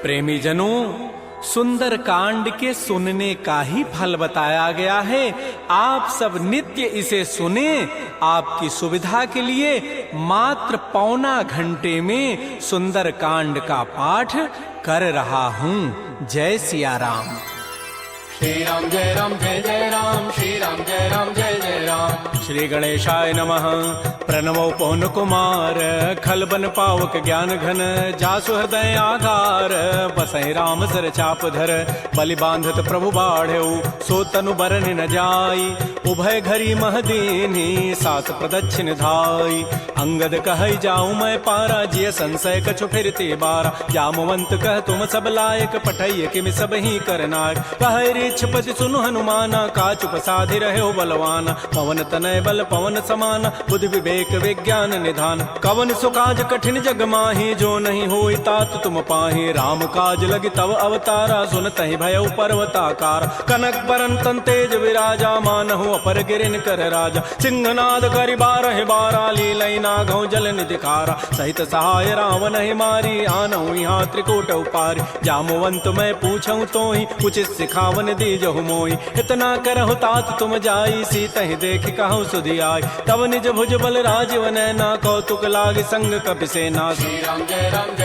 प्रेमी जनों, सुंदर कांड के सुनने का ही फल बताया गया है। आप सब नित्य इसे सुने। आपकी सुविधा के लिए मात्र पौना घंटे में सुंदर कांड का पाठ कर रहा हूँ। जय सिया राम। श्री राम जय राम, श्री राम जय जय राम। श्री गणेशाय नमः। प्रणवो पवन कुमार, खल बन पावक ज्ञान घन, जासु हृदय आधार, बसहि राम सर चाप धर, बलि बांधत प्रभु बाढ़ऊ, सो तनु बरन न जाई, उभय घरी महदीनी, सात प्रदक्षिण धाई। अंगद कहै जाऊं मैं पारा, जिय संशय कछु फिरते बारा, जामवंत कह तुम सब लायक, पठैय किमि सब ही करनायक। कहै रीछपति सुनु हनुमाना, काचुप साधि रहे बलवाना, पवन तनय बल पवन समाना, बुद्धि विवेक विज्ञान निधान। कवन सुकाज कठिन जग माही, जो नहीं होई तात तुम पाही, राम काज लगी तव अवतारा, सुनतहि भयउ पर्वताकार। कनक बरन तन तेज विराजा, मानहु अपर गिरिन कर राजा, सिंहनाद करि बारहि बारा, लीलई नागौ जल निधिकारा। सहित सहाय रावण ही मारी, आनहु यहाँ त्रिकूट उपारी, जामवंत मैं पूछऊं तोहि, उचित सिखावन दीजहु मोहि। इतना करहु तात तुम जाई, सीतहि देखि कहु सुधि आई, तब निज भुज बल राजीव नैना, कौतुक लागे संग कपिसेना। श्री राम जय राम,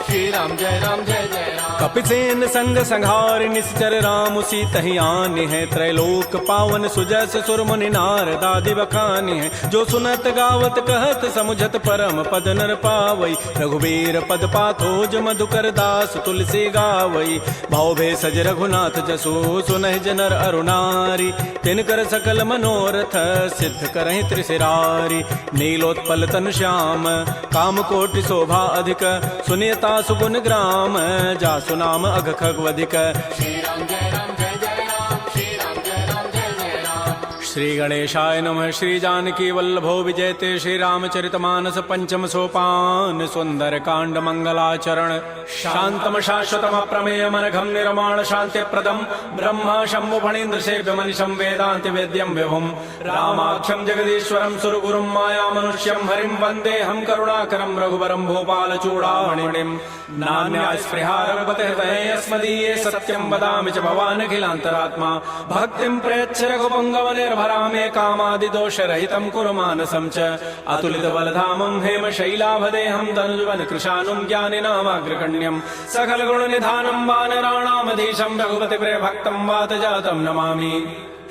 श्री राम जय जय राम। कपिसेन संग संहार, निश्चर राम सीतहि आनि है, त्रैलोक पावन सुजस सुर मुनि नारद आदि बखानि है। जो सुनत गावत कहत समुझत परम पद नर पावई, रघुबीर पद पाथोज मधुकर दास तुलसी गावई। भाव भे सज रघुनाथ जसो, सुनहि जनर अरुणारी, तिनकर सकल मनोरथ सिद्ध करहि त्रिशिरारी। नीलोत्पल तन श्याम, काम कोटि शोभा अधिक, सुनियता सुगुण ग्राम, जासु नाम अघ खगवधिक। श्री राम जय राम, श्री राम जय राम। श्री गणेशाय नमः। श्री जानकी वल्लभो विजयते, श्री रामचरितमानस पंचम सोपान, सुंदर कांड मंगलाचरण। शांतम शाश्वतम प्रमेयम अनघम निर्माण शांति प्रदम, ब्रह्मा शंभु फणीन्द्र सेव्य मनिषं वेदांति वेद्यम विभुम, रामाख्यम जगदीश्वरम सुरगुरुम माया मनुष्यम हरिम वंदे हम करुणाकरम रघुवरम भोपाल चूड़ामणिम। नान्या स्पृहा रघुपते हृदये अस्मदीये, सत्यम वदामि च भवान् अखिलान्तरात्मा, भक्तिं प्रयच्छ रघुपङ्गव निर्भरामे, कामादि दोष रहितं कुरु मानसं च। अतुलित बलधामं हेम शैलाभदेहं, तनुजवन कृशानुं ज्ञानिनामाग्रगण्यं, सकल गुण निधानं वानराणामधीशं, रघुपति प्रिय भक्तं वात जातं नमामि।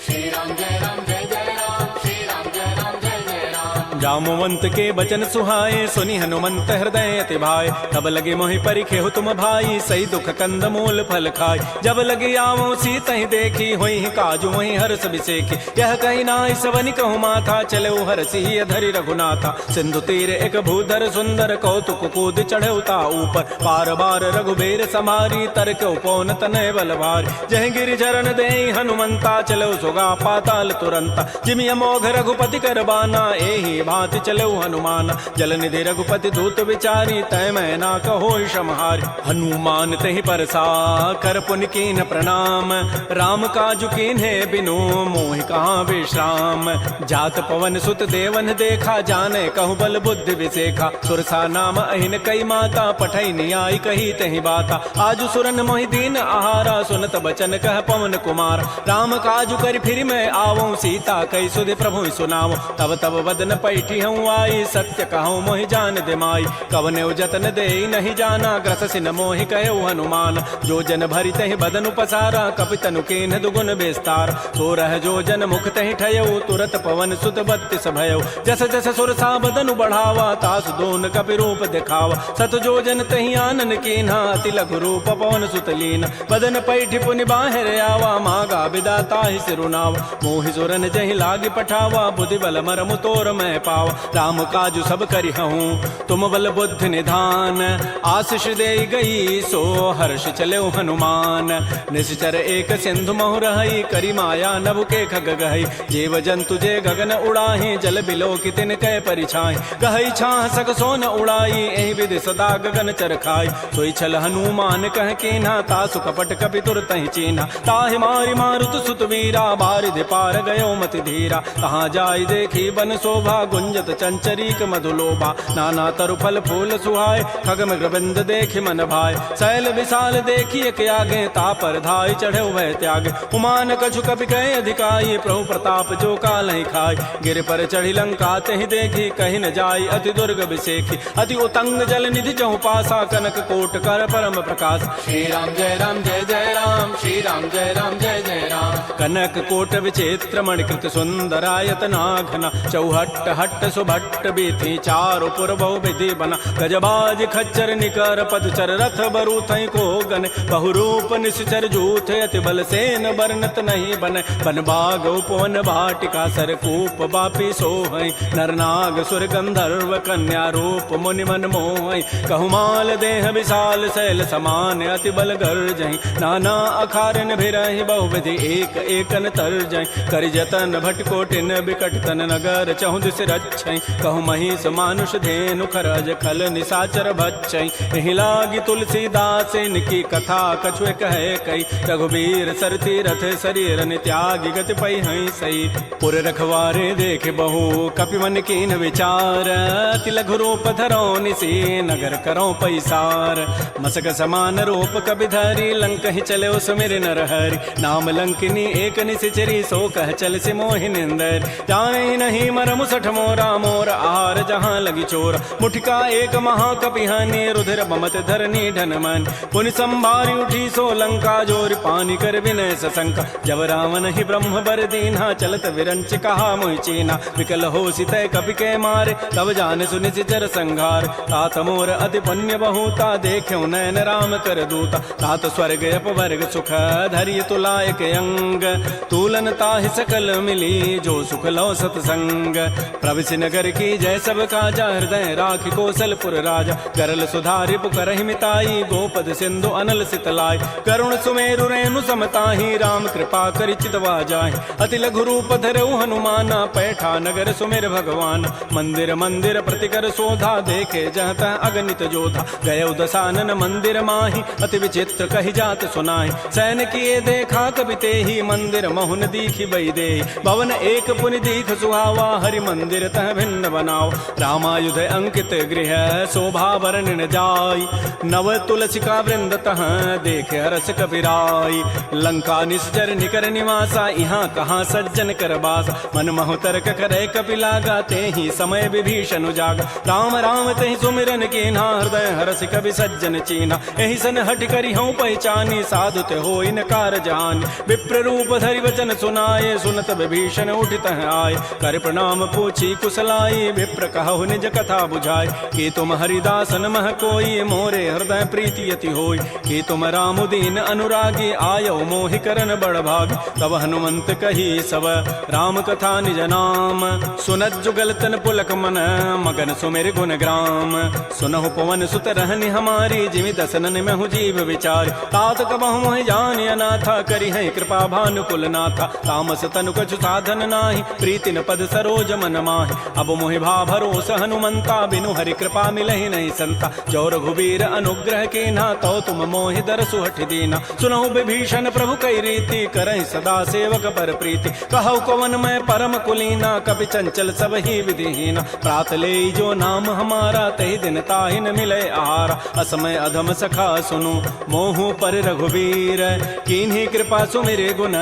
श्री राम जय राम, श्री राम जय जय राम। जामवंत के बचन सुहाए, सुनि हनुमंत हृदय अति भाए, तब लगे मोहि परिखेहु तुम भाई, सही दुख कंद मूल फल खाय। जब लगे आवो सीतहि देखी, होई काजु मोहि हर्ष बिसेखी, यह कहि नाई सवनि कहु माथा, चलो हरषि धरि रघुनाथा। सिंधु तीर एक भूधर सुंदर, कौतुक कूद चढ़े ता ऊपर, पार बार रघुबीर समारी, तरक उपौन तनय बल भारी। जह गिरि चरण देहि हनुमंता, चलो सुगा पाताल तुरंता, जिमि अमोघ रघुपति कर बाना, एहि भांति चलो हनुमान। जल निधि रघुपति दूत विचारी, तय मैं ना कहो क्षमहारी। हनुमान तहि परसा कर पुनि कीन्ह प्रणाम, राम काजु कीन्हे बिनु मोहि कहाँ विश्राम। जात पवन सुत देवन देखा, जाने कहु बल बुद्धि विसेखा, सुरसा नाम अहिन कई माता, पठै नियाई कही तहि बाता। आजु सुरन मोहि दीन आहारा, सुनत बचन कह पवन कुमार। राम काजु कर फिर मैं आवऊं, सीता कई सुधि प्रभु सुनाऊं। तब तब वदन पैठी हूँ आई, सत्य कहूँ मोहि जान दे माई। कवने जतन दे नहीं जाना, ग्रस सिन मोहि कहो हनुमान। जो जन भरि तहि बदन पसारा, कपि तनु कीन्ह दुगुन विस्तार। सो रह जो जन मुख तहि ठयऊ, तुरत पवन सुत बत्तिस भयऊ। जस जस सुरसा बदनु बढ़ावा, तास दोन कपि रूप दिखावा। सत जो जन तहि आनन कीन्हा, अति लघु रूप पवन सुत लीन। बदन पैठि पुनि बाहिर आवा, मागा विदा ताहि सिरुनावा। मोहि सुरन जहि लागी पठावा, बुद्धि बल मरमु तोर मैं पावा। राम काजु सब करिहूँ, तुम बल बुद्धि निधान। आशीष दे गई सो हर्ष चले हनुमान। निश्चर एक सिंधु महु रही, करी माया नभ के खग गहई। जीव जंतु जे गगन उड़ाही, जल बिलो की तिन कै परिछाई। गहई छाह सक सोन उड़ाई, एहि विधि सदा गगन चरखाई। सोई छल हनुमान कह कीन्हा, तासु कपट कपि तुरतहि चीन्हा। ताहि मारि मारुत सुत वीरा, बारिधि पार गयो मति धीरा। कहाँ जाय देखी बन शोभा, भुंजत चंचरीक मधुलोभा नाना तरु फल फूल सुहाय खग मृगबिंद देखि मन भाय शैल विशाल देखिए के आगे तापर धाय चढ़े वह त्याग उमान कछु कपि कहे अधिकाई प्रभु प्रताप जो काल ही खाय गिर पर चढ़ी लंका तहि देखी कहीं न जाय अति दुर्ग विसेखी अति उतंग जल निधि चहु पासा कनक कोट कर परम प्रकाश श्री राम जय राम जय जय राम श्री राम जय राम जय जय राम कनक कोट विचित्र मणिकृत सुंदरायत नाघना चौहट्ट हट्ट सुभट्ट बीथी चारु पुर बहु विधि बना गजबाज खच्चर निकर पदचर रथ बरु थई को गन बहुरूप निश्चर जूथ अति बल सेन वर्णत नहीं बन बन बाग उपवन भाटिका सरकूप बापी सोहई नरनाग सुर गंधर्व कन्या रूप मुनि मन मोहई कहुमाल देह विशाल शैल समान अति बल गर्जहि नाना अखारन भिरहि बहुविधि एक एकन तरजहि करि जतन भटकोटिन बिकट तन नगर चहु दिस रक्षै कहु महिष मानुष धेनु खरज खल निसाचर भक्षै एहि लागी तुलसीदास इनकी कथा कछु कहे कई रघुबीर सरती रथ शरीर त्यागी गति पै हई सई पुर रखवारे देख बहु कपि मन कीन विचार अति लघु रूप धरो निसी नगर करो पैसार मसक समान रूप कबि धरी लंक ही चले सुमिर नर हरि नाम लंकिनी एक निसिचरी सो कह चल से मोहि निंदर जाने नहीं मरमु सठ मोरा मोर आहार जहाँ लगी चोर मुठिका एक महाकपिहानी रुधिर बमत धरनी ढन मन पुनि संभारी उठी सो लंका जोर पानी कर विनय सशंका जब रावण ही ब्रह्म बर दीन्हा चलत विरंच कहा मोहि चीना विकल हो सितय कपि के मारे तब जान सुनि सिचर संघार तात मोर अति पुण्य बहुता देख्यो नयन राम कर दूता तात स्वर्ग अपवर्ग सुख धरि तुलायक अंग तूलन ताहि सकल मिली जो सुख लो सतसंग प्रविशि नगर की जय सब काजा हृदय राखि कौशलपुर राजा करल सुधारि पुकरहि मिताई गोपद सिंधु अनल सितलाय करुण सुमेरु रेणु समताहि राम कृपा करि चितवा जाहि अति लघु रूप धरऊ हनुमाना पैठा नगर सुमेर भगवान मंदिर मंदिर प्रतिकर शोधा देखे जहत अगणित जोधा गय दसानन मंदिर माहि अति विचित्र कहि जात सुनाहि सैन किए देखा कबि तेहि मंदिर महुन दीखि बई दे भवन एक पुनि दीख सुहावा हरि मंदिर तह भिन्न बनाओ रामायुध अंकित गृह शोभा वर्णन जाय नव तुलसिका वृंद तह देख हरस कपिराय लंका निश्चर निकर निवासा यहाँ कहाँ सज्जन कर बास मन महु तर्क करे कपि लागा तेहि समय विभीषण जागा राम राम तेहि सुमिरन कीन्हा हृदय हरस कवि सज्जन चीन्हा एहि सन हट करि हूँ पहचानी साधु ते होई न कार जानी विप्र रूप धरि वचन सुनाए सुनत विभीषण उठित आए कर प्रणाम पूछी कुशलाई विप्र कहु निज कथा बुझाए कि तुम हरिदासन मह कोई मोरे हृदय प्रीति यति होई कि तुम राम दीन अनुरागी आयो मोहि करन बड़ भाग तब हनुमंत कही सब राम कथा निज नाम सुनत जुगल तन पुलक मन मगन सुमेर गुण ग्राम सुनहु पवन सुत रहनि हमारी जिमि दसनन महु जीव विचार तात कबहु मोहि जानि अनाथा करि है कृपा भानुकुल नाथा तामस तनु कछु साधन नाही प्रीति न पद सरोज मन माहि अब मोहि भा भरोस हनुमंता बिनु हरि कृपा मिलहि नहीं संता जो रघुबीर अनुग्रह कीन्हा तो तुम मोहि दरसु हठि दीना सुनहु विभीषण प्रभु कई रीति करहि सदा सेवक पर प्रीति कहु कवन मैं परम कुलीना कपि चंचल सब ही विधिहीना प्रात ले जो नाम हमारा तहि दिन ताहि न मिले आहारा असमय अधम सखा सुनु मोहु पर रघुबीर कीन्ही कृपा सुमिरे गुण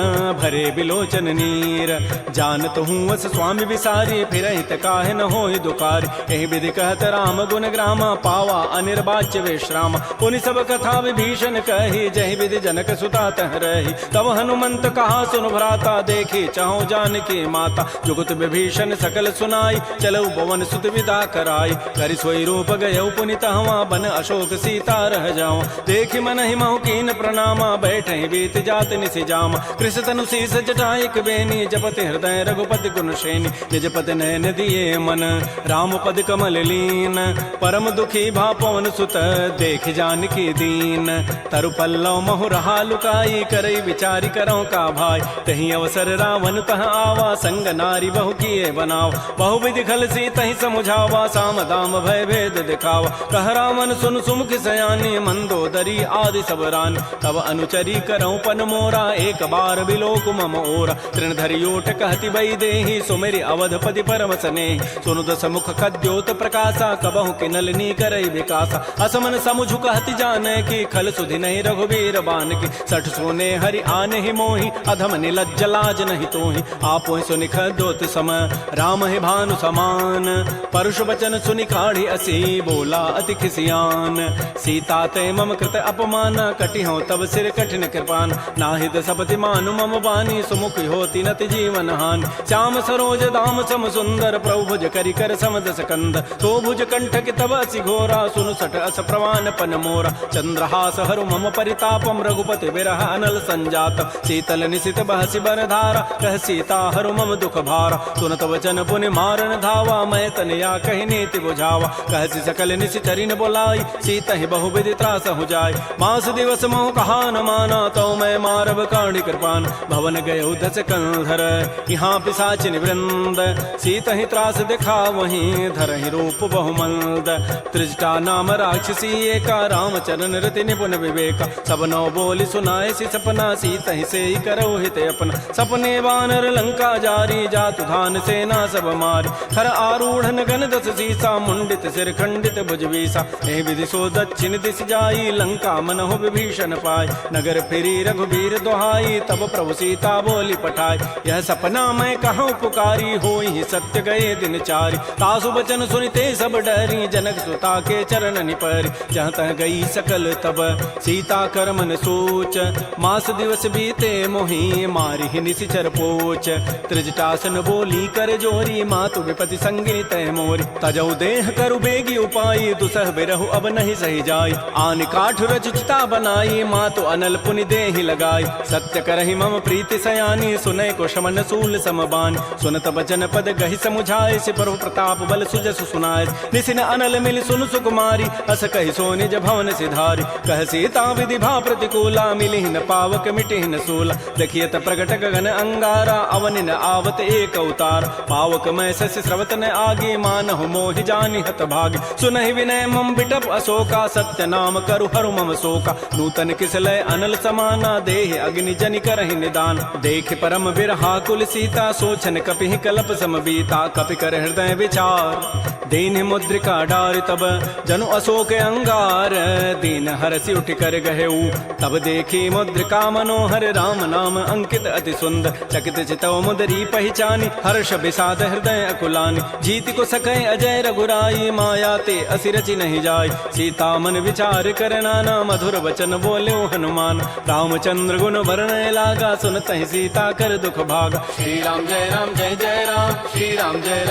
भरे बिलोचन नीर जानत हूँ वस स्वामी विसारी फिरहित काहे न होहि दुखारी एहि विधि कहत राम गुण ग्रामा पावा अनिर्वाच्य विश्राम पुनि सब कथा विभीषण कही जहि विधि जनक सुता तह रही तब हनुमंत कहा सुन भ्राता देखी चाहो जानकी माता जुगत विभीषण सकल सुनाई चलऊ पवन सुत विदा कराई करि सोई रूप गयऊ पुनि तहवा बन अशोक सीता रह जाओ देखि मन ही महु कीन प्रणामा बैठे बीत जात निसि जाम कृष तनु शीस जटाइक बेनी जपति हृदय रघुपति गुण श्रेणी निजपति नयन दिए मन राम पद कमल लीन परम दुखी भा पवन सुत देख जानकी दीन तरु पल्लव महु रहा लुकाई करई विचारी करो का भाई तही अवसर रावण तह आवा संग नारी बहु किए बनाव बहु विधि खल सी तही समुझावा साम दाम भय भेद दिखावा कह रावण सुन सुमुख सयानी मंदोदरी आदि सब रान तब अनुचरी करऊं पन मोरा एक बार बिलोक मम ओरा तृण धरि ओट कहति बई देहि सुमेरि अवधपति परम परम सने सुनु दस मुख खद्योत प्रकाशा कबहु के नलनी करई विकासा असमन समुझ कहति जाने की खल सुधि नहीं रघुबीर बान की सठ सोने हरि आने ही मोहि अधम निलज्ज लाज नहीं तोहि आपो सुनि खद्योत सम राम है भानु समान परुष वचन सुनि काढ़ी असी बोला अति खिसियान सीता ते मम कृत अपमान कटि हो तब सिर कठिन कृपान नाहित सपति मानु मम बानी सुमुख होती नति जीवन हान श्याम सरोज दाम सम सुंदर प्रभु भुज करि कर समदस कंद तो भुज कंठ कि तब असि घोरा सुनु सठ अस प्रवान पन मोरा चंद्रहास हरु मम परितापम रघुपति विरह अनल संजात शीतल निशित बहसि बर धारा कह सीता हरु मम दुख भारा सुनत वचन पुनि मारन धावा मैं तनया कहि नीति बुझावा कहसि सकल निशिचरिन बोलाई सीता ही बहु विधि त्रास हो जाय मास दिवस मोह कहा न माना तो मैं मारब काढ़ी कृपान भवन गए उधस कंधर यहाँ पिशाचिन वृंद सीता ही त्रास दिखा वहीं धर ही रूप बहुमंद त्रिजटा नाम राक्षसी एका रामचरण रति निपुण विवेका सब नौ बोली सुनाए सी सपना सीता ही से ही करो हित अपना सपने वानर लंका जारी जातु धान सेना सब मारी हर आरूढ़ गण दस सीसा मुंडित सिर खंडित भुजवीसा हे विधि सो दक्षिण दिश जाई लंका मनहु विभीषण पाय नगर फिरी रघुबीर दोहाई तब प्रभु सीता बोली पठाई यह सपना मैं कहूँ पुकारी होई सत्य गए दिन चारी तासु बचन सुनते सब डरी जनक सुता के चरण निपरी जहाँ तह गई सकल तब सीता कर मन सोच मास दिवस बीते मोहि मारी ही निशिचर पोच त्रिजटासन बोली कर जोरी मातु विपति संगी तय मोरी तजौ देह करु बेगी उपाई दुसह बिरहु अब नहीं सही जाय आन काठ रचिता बनाई मातु अनल पुनि देहि लगाई सत्य करहि मम प्रीति सयानी सुनय को शमन सूल समबान सुनत बचन पद गहि समुझाए सि प्रभु प्रताप बल सुजस सुनाय निसिन अनल मिल सुन सुकुमारी अस कहि सो निज भवन सिधारी कह सीता विधि भा प्रतिकूला मिलि न पावक मिटि न सूला देखियत प्रगट गगन अंगारा अवनि न आवत एक अवतार पावक मैं सस स्रवत न आगे मानहु मोहि जानि हत भागी सुनहि विनय मम बिटप अशोका सत्य नाम करु हरु मम शोका नूतन किसलय अनल समाना देह अग्नि जनि करहि निदान देख परम बिरहा कुल सीता सोचन कपिहि कलप समबीता कपि कर हृदय विचार दीन मुद्रिका डारि तब जनु अशोक अंगार दीन हरसि उठ कर गहेऊ तब देखी मुद्रिका मनोहर राम नाम अंकित अति सुंदर चकित चितव मुदरी पहचानी हर्ष विषाद हृदय अकुलानी जीत को सकै अजय रघुराई माया ते असिरचि नहीं जाय सीता मन विचार कर नाना मधुर वचन बोल्यो हनुमान रामचंद्र गुण वर्णय लागा सुनत ही सीता कर दुख भागा श्री राम जय जय राम श्री राम जय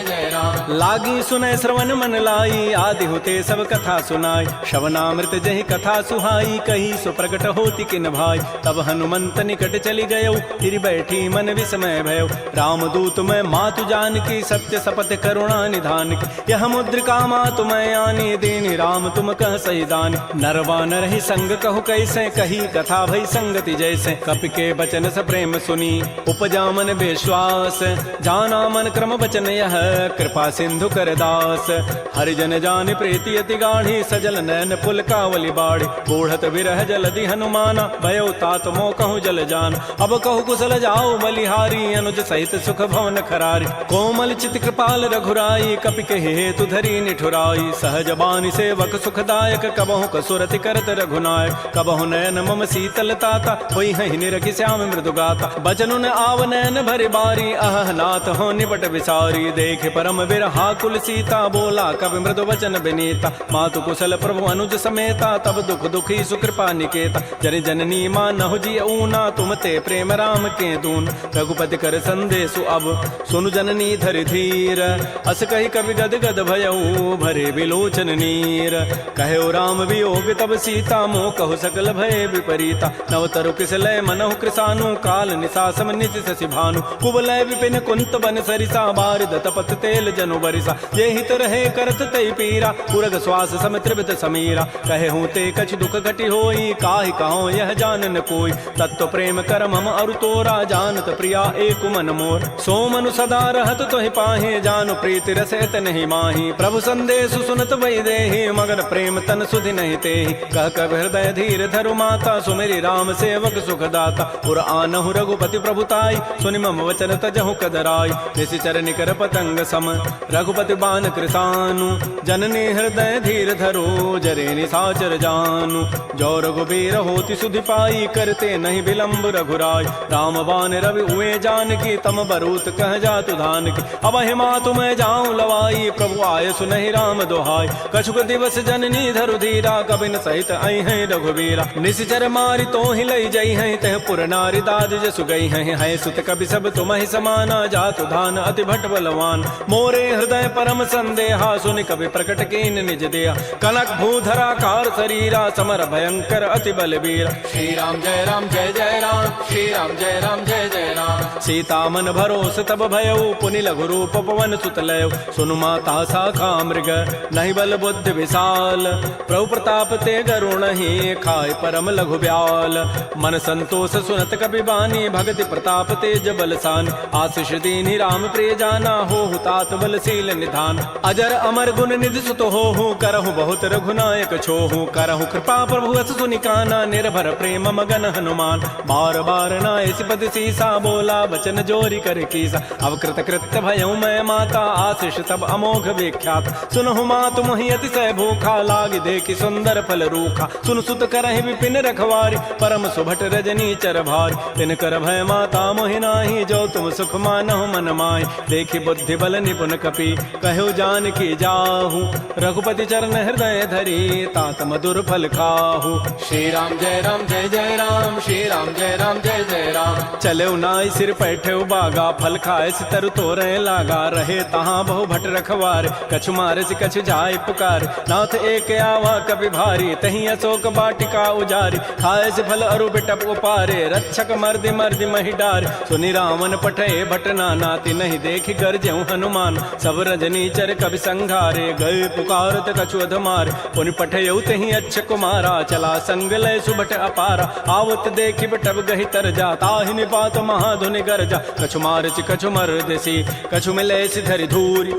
जय राम लागी सुनय श्रवण मन लाई आदि होते सब कथा सुनाई श्रवणामृत जहि कथा सुहाई कही सो प्रकट होती किन भाई तब हनुमंत निकट चली गयो फिर बैठी मन विस्मय भयो रामदूत मैं मातु जान की सत्य सपथ करुणा निधान की यह मुद्रिका मातु मैं आनी दीनी राम तुम कह सही दानी नरवा नर ही संग कहु कैसे कही कथा भई संगति जैसे कपि के बचन स प्रेम सुनी उपजा मन विश्वास जाना मन क्रम बचन यह कृपा सिंधु कर दास हरिजन जान प्रीति अति गाढ़ी सजल नैन पुल कावली बाढ़ी बूढ़त विरह जलधि हनुमाना भयो तात मो कहूँ जल जान अब कहु कुशल जाओ बलिहारी अनुज सहित सुख भवन खरारी कोमल चित कृपाल रघुराई कपि के हेतु धरी निठुराई सहज बानी सेवक सुखदायक कबहु कसुरति करत रघुनायक कबहु नयन मम शीतल ताता होई है निरखि श्याम मृदु गाता बचनुन आव नयन भरि बारी अह नाथ हो निपट विसारी देख परम बिरहा कुल सीता बोला कवि मृदु वचन विनीता मातु कुशल प्रभु अनुज समेता तब दुख दुखी सुकृपा निकेता जन जननी मानहु जी ऊना तुम ते प्रेम राम के दून रघुपति कर संदेशु अब सुनु जननी धरि धीर अस कही कवि गद गद भयऊ भरे विलोचन नीर कहो राम वियोग तब सीता मोह कहु सकल भय विपरीता नवतरु किसलय मनहु कृसानु काल निशासम निशि शशि भानु कुवलय विपिन कुंत बन सरिसा बारिद तपत तेल जनु बरिसा जे हित रहे करत तई पीरा पुरग श्वास सम त्रिवित समीरा कहे हूँ ते कछ दुख घटी होई काहि कहो यह जानन कोई तत्व प्रेम कर मम अरु तोरा जानत प्रिया एक मन मोर सो मनु सदा रहत तोहि पाहे जानु प्रीति रसैत नहीं माही प्रभु संदेश सुनत वै देहि मगर प्रेम तन सुधि नहीं तेहि कह कब हृदय धीर धरु माता सुमेरी राम सेवक सुख दाता पुर आनहु रघुपति प्रभुताई सुनि मम वचन तजहु कदराई निशिचर निकर पतंग सम रघुपति बान कृतानु जननी हृदय धीर धरो जरे निशाचर जानु जो रघुबीर होति सुधि पाई करते नहीं विलंब रघुराय राम बान रवि उए जान की तम बरूत कह जातु धान की अब हिमा तुम जाऊं लवाई प्रभु आय सुनहि राम दोहाय कछुक दिवस जननी धरु धीरा कबिन सहित आई है रघुबीरा निशिचर मारी तो ही लई जई है तह पुर नारी दाद जसु गई है सुत कवि सब तुम ही समाना जातु धान अति भट बलवान मोरे हृदय परम संदेहा सुनि कवि प्रकट कीन निज देहा कनक भूधरा कार शरीरा समर भयंकर अति बलबीरा श्री राम जय राम जय जय राम श्री राम जय राम जय जय राम सीता मन भरोस तब भयउ पुनि लघु रूप पवन सुत लय सुनु माता शाखा मृग नहीं बल बुद्धि विशाल प्रभु प्रताप ते गरुण ही खाय परम लघु ब्याल मन संतोष सुनत कबि बानी भगति प्रताप तेज बलसान आशीष दीनि राम प्रिय जाना हो तात बलशील निधान अजर अमर गुण निधि सुत हो करहु बहुत रघुनायक छोहु करहु कृपा प्रभु अस सुनि काना निर्भर प्रेम मगन हनुमान बार बार नाय सिपति सीसा बोला बचन जोरी कर कीसा अब कृत कृत्य भयउ मैं माता आशीष तब अमोघ विख्यात सुनहु मातु मोहि अतिशय भूखा लागी देखि सुंदर फल रूखा सुन सुत करहि विपिन रखवारी परम सुभट रजनी चर भारी तिन कर भय माता मोहि नाही जो तुम सुख मानहु मन माय देखि बुद्धि बल निपुन कपि कहु जान की जाहु रघुपति चरण हृदय धरी तात मधुर फल खाहु श्री राम जय राम जय जय राम श्री राम जय राम जय जय राम चले नाई सिर पैठे बागा फल खाए सितर तोरे लागा रहे तहाँ बहु भट रखवार कछु मारे से कछु जाय पुकार नाथ एक आवा कभी भारी तही अशोक बाटिका उजारी खाए से फल अरु बिटप उपारे रक्षक मर्दि मर्दि मही डार सुनि रावण पठे भट नाती नहीं देखि गरजेऊ हनुमान सब रजनी चर कभी संघारे गए पुकारत कछु अधमार पुनि पठयऊ तही अच्छ कुमारा चला संग लय सुभट अपारा आवत देखि बटब गहि तर जा ताहि निपात महाधुनि गरजा कछु मारचि कछु मर्दसी कछु मिले धरि धूरी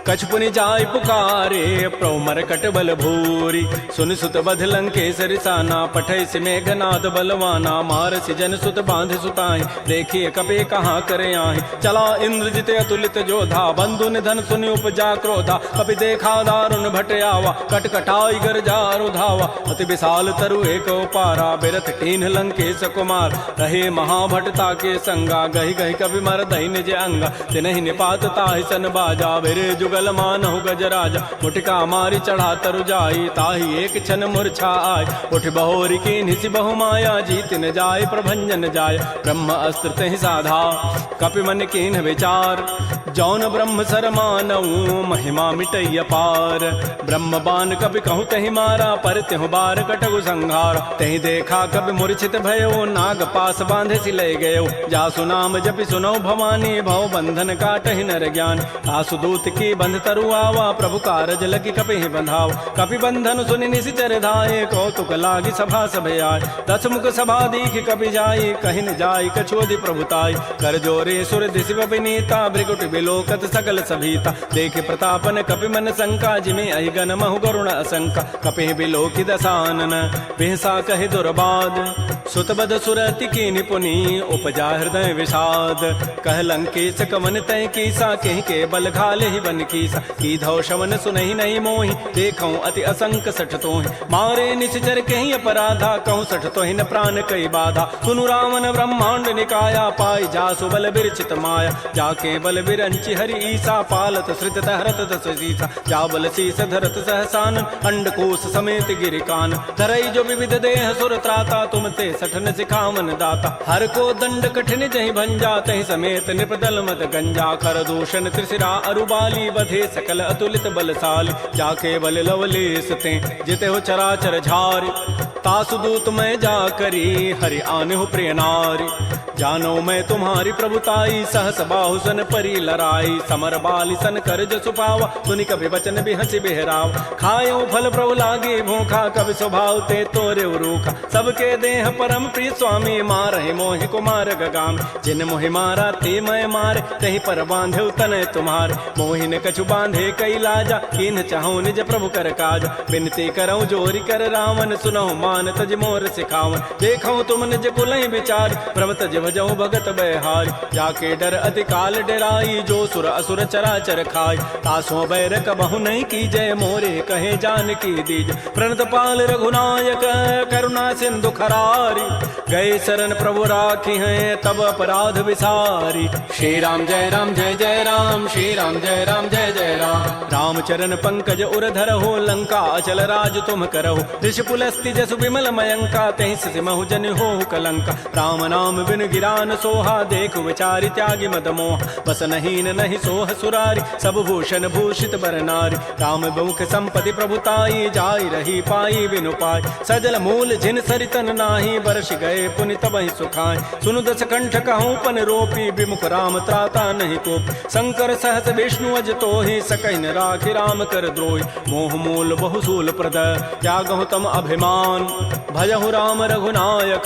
कछु पुनि जाय पुकारे प्रभु मरकट बल भूरी सुन सुत बध लंकेसरि साना पठै से मेघनाद बलवाना मारसि जन सुत बांध सुताई देखिए कपे कहाँ करे आहि चला इंद्रजित अतुलित जोधा बंधु निधन सुनि उपजा क्रोधा कपि देखा दारुण भट आवा कट कटाई गरजा रुधावा अति विशाल तरु एक पारा बिरथ कीन्ह लंकेश कुमार रहे महाभटता के संगा गहि गहि कवि मर दहि निज अंगा तिनहि निपात ताहि सन बाजा बिरे जुगल मानहु गजराजा मुटिका मारी चढ़ा तरु जाई ताहि एक क्षण मूर्छा आय उठ बहोरी की निसि बहु माया जीत न जाय प्रभंजन जाय ब्रह्म अस्त्र तहि साधा कपि मन कीन्ह विचार जौन ब्रह्म सर मानऊ महिमा मिटैय पार ब्रह्म बान कपि कहु तहि मारा पर तिहु बार कटगु संहार तहि देखा कपि मूर्छित भयो नाग पास बांधे सि लय गयो जासु नाम जपि सुनो भवानी भव बंधन काटहि नर ज्ञान आसु दूत की बंध तरु आवा प्रभु कारज लगी कपि बंधाव कपि बंधन सुनि निशिचर धाये कौतुक लागी सभा सब आय दस मुख सभा दीख कपि जाई कहि न जाई कछोदि प्रभुताई कर जोरे सुर दिशि विनीता भृगुट बिलोकत सकल सभीता देख प्रतापन कपि मन शंका जिमे अहिगन महु गरुण असंका कपि बिलोकि दसानन बिहसा कहि दुर्बाद सुतबद सुरति की निपुनी उपजा हृदय विषाद कह लंकेश कवन तय कीसा कहि के बल घाले ही बन कीसा की धौ शवन सुनहि नहीं मोहि देखौ अति असंक सठ तोहि मारे निश्चर कहीं अपराधा कहूँ सठ तोहि न प्राण कई बाधा सुनु रावण ब्रह्मांड निकाया पाई जासु बल बिरचित माया जाके बल बिरंचि हरि ईसा पालत श्रित हरत दस सीसा जा बल शीस धरत सहसान अंडकोश समेत गिरिकान धरई जो विविध देह सुर त्राता तुम ते सठन सिखावन दाता हर को दंड कठिन जहि भंजा तहि समेत निपदल मत गंजा कर दूषण त्रिशिरा अरुबाली बधे सकल अतुलित बलशाली जाके बल लवलेस ते जिते हो चराचर झारी तासु दूत मैं जा करी हरि आने हो प्रिय नारी। जानो मैं तुम्हारी प्रभुताई सहस बाहु सन परी लराई। समर बाली सन कर जसु पावा सुनि कभी वचन भी हंसी बिहराव। खायो फल प्रभु लागे भूखा कभी स्वभाव ते तोरे रूखा। सबके देह परम प्रिय स्वामी मारहि मोहि कुमार गगाम। जिन मोहि मारा ते मैं मारे तही पर बांधे तनय तुम्हारे। मोहि न कछु बांधे कई लाजा किन चाहूं निज प्रभु कर काज। विनती करऊं जोरी कर रावण सुनहु मान तज मोर सिखावन। देखऊं तुम निज कुलहि विचार प्रभ तज भजऊं भगत बहारी। जाके डर अति काल डराई जो सुर असुर चराचर खाई। तासों बैर कबहु नहीं की जय मोरे कहे जान की दीज। प्रणत पाल रघुनायक करुणा सिंधु खरारी। गए शरण प्रभु राखी हैं तब अपराध विसारी। श्री राम जय राम जय जय राम। श्री राम जय राम जय जय राम। रामचरण पंकज उर धरहो लंका अचल राज तुम करहो। ऋषि पुलस्ति जसु विमल मयंका तहि सिमहु जन हो कलंका। राम नाम बिन गिरान सोहा देखु विचारि त्यागी मद मोह। बस नहीं नहीं सोह सुरारी सब भूषण भूषित बर नारी। राम मुख संपत्ति प्रभुताई जाई रही पाई बिनु पाई। सजल मूल जिन सरितन नाही बरस गए पुनि तबहि सुखाय। सुनु दस कंठ कहूँ पन रोपी विमुख राम त्राता नहीं कोप। शंकर सहस विष्णु अज तोहि सकहि न राखि राम कर द्रोही। मोह मूल बहुसूल प्रद त्यागहु तम अभिमान। भजहु राम रघुनायक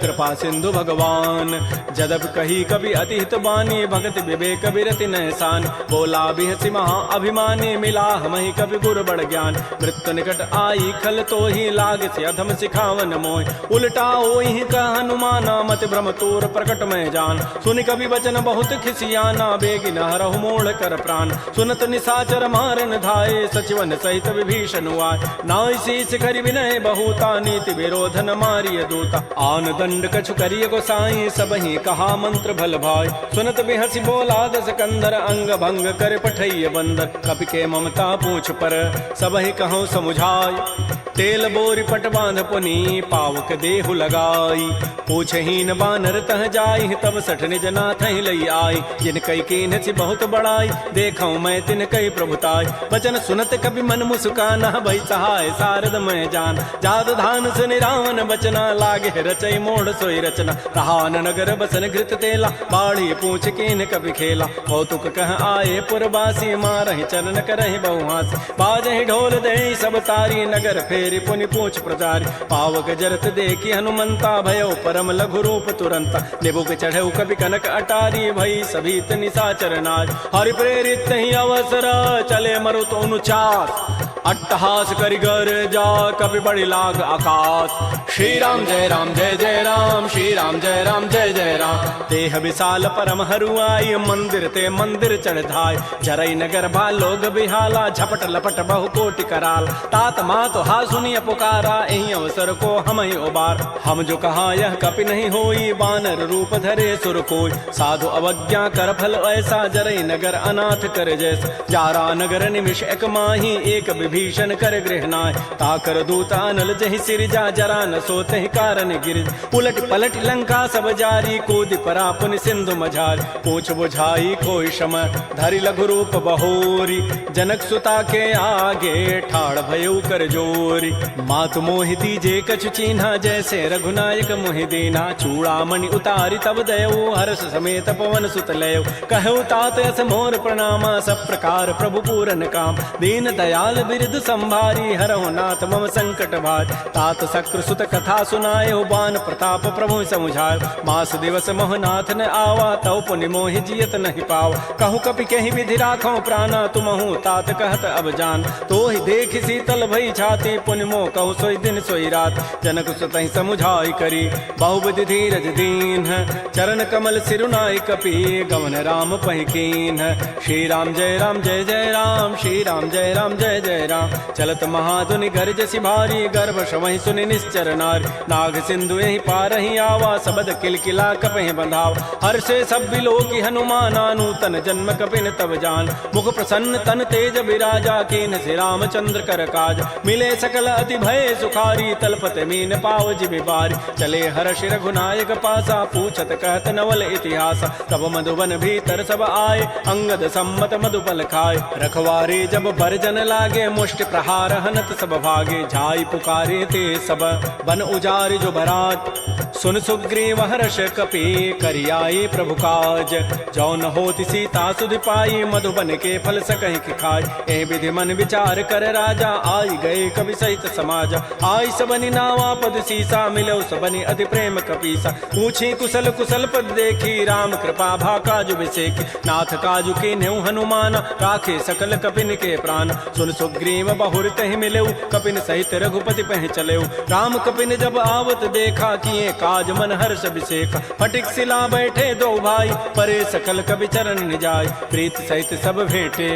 कृपा सिंधु भगवान। जदप कही कभी अतिहित बानी भगत विवेक विरति नहसान। बोला बिहसी महा अभिमानी मिला हमहि कभी गुर बड़ ज्ञान। मृत्यु निकट आई खल तो ही लाग से अधम सिखावन मोय। उल्टा ओहि कह हनुमाना मत भ्रम तोर प्रकट में जान। सुनि कभी वचन बहुत खिसियाना बेगिन हरहु मोड़ कर प्राण। सुनत निशाचर मारन धाये सचिवन सहित विभीषण आय। नाई शीस करि विनय बहुता नीति विरोधन मारिय दूता। आन दंड कछु करिय गोसाई सबहि कहा मंत्र भल भाई। सुनत बिहसी बोला दस कंधर अंग भंग कर पठैय बंदर। कपि के ममता पूछ पर सबहि कहूँ समुझाई। तेल बोरी पट बांध पुनी पावक देहु लगाई। पूछहीन बानर तह जाई तब सठ निज नाथ लई आई। जिन कई कीन सी बहुत बड़ाई देखऊं मैं तिन कई प्रभुताई। वचन सुनत कभी मन मुस्काना भई सहाय शारद मैं जान। जाद धान सुनि रावण बचना लागे रचई मोड़ सोई रचना। रहान नगर बसन घृत तेला बाढ़ी पूछ कीन कभी खेला। कौतुक कह आए पुरवासी मारहि चरण करहि बहुहासी। बाजहि ढोल दे सब तारी नगर फेरी पुनि पूछ प्रचारी। पावक जरत देखी हनुमंता भयो परम लघु रूप तुरंता। निबुक चढ़ऊ कभी कनक अटारी भई सभी निशाचर नाज। हरि प्रेरित ही अवसर चले मरुत अनुचास। अट्टहास करि गर जा कभी बड़ी लाग आकाश। श्री राम जय राम जय जय राम। श्री राम जय राम जय जय राम। देह विशाल परम हरुआई मंदिर ते मंदिर चढ़ धाय। जरई नगर भा लोग बिहाला झपट लपट बहु कोटि कराल। तात मात हा सुनिय पुकारा एहि अवसर को हम ही उबार। हम जो कहा यह कपि नहीं होई बानर रूप धरे सुर कोई। साधु अवज्ञा कर फल ऐसा जरई नगर अनाथ कर जैसा। जारा नगर निमिष एक माही एक विभीषण कर गृहनाय। ताकर दूता अनल जहि सिरजा जरा न सोते ही कारण गिर। उलट पलट लंका सब जारी कूद परा पुनि सिंधु मझारी। पूछ बुझाई कोई शम धरि लघु रूप बहोरी। जनक सुता के आगे ठाड़ भयउ कर जोरी। मातु मोहि दीजे कछु चीन्हा जैसे रघुनायक मोहि दीना। चूड़ामणि उतारी तब दयऊ हर्ष समेत पवन सुत लयऊ। कहु तात यस मोर प्रणामा सब प्रकार प्रभु पूरन काम। दीन दयाल बिरद संभारी हरहु नाथ मम संकट भार। तात शक्र सुत कथा सुनायो बान प्रताप प्रभु समुझायो। मास दिवस मोहनाथ न आवा तव पुनि मोहि जियत नहीं पावा। कहूँ कपि कहीं विधि राखो प्राणा तुमहु तात कहत अब जान। तो ही देख शीतल भई छाती पुनि मोह कहु सोई दिन सोई रात। जनक सुतहि समुझाई करी बहुविधि धीरज दीन। चरण कमल सिरुनाई कपि गवन राम पहिकीन। श्री राम जय जय राम। श्री राम जय जय राम। चलत महाधुनि गर्जसि भारी गर्भ शवहि सुनि निश्चर नारी। नाग सिंधु यही पारहि आवा सबद किलकिला कपहि बंधाव। हर्षे सब बिलोकी हनुमाना नूतन जन्म कपिन तब जान। मुख प्रसन्न तन तेज विराजा कीन श्री रामचंद्र कर काज। मिले सकल अति भय सुखारी तलपत मीन पाव जिबि बारी। चले हर्ष रघुनायक पासा पूछत कहत नवल इतिहास। तब मधुबन भीतर सब आए अंगद सम्मत मधुपल खाए। रखवारे जब बरजन लागे मुष्टि प्रहार हनत सब भागे, जाई पुकारे ते सब बन उजारि जो भरात। सुन सुग्रीव हर्ष कपि करियाए प्रभु काज, जौन होति सीता सुधि पाई, मधुबन के फल सकहि कि खाय। ए विधि मन विचार कर राजा, आई गए कवि सहित समाज। आई सबनि नावा पद सीसा, मिलो सबनि अति प्रेम कपीसा। पूछी कुशल कुशल पद देखी, राम कृपा भा काजु बिसेकी। नाथ काजु के नेउ हनुमान, राखे सकल कपिन के प्राण। सुन सुग्रीव बहुर तहि मिलेउ, कपिन सहित रघुपति पह चलेउ। राम कपिन जब आवत देखा, किए काज मन हर्ष अभिषेक। फटिक सिला बैठे दो भाई, परे सकल कवि चरण निजाय। प्रीत सहित सब भेंटे,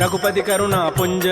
रघुपति करुणा पुंज।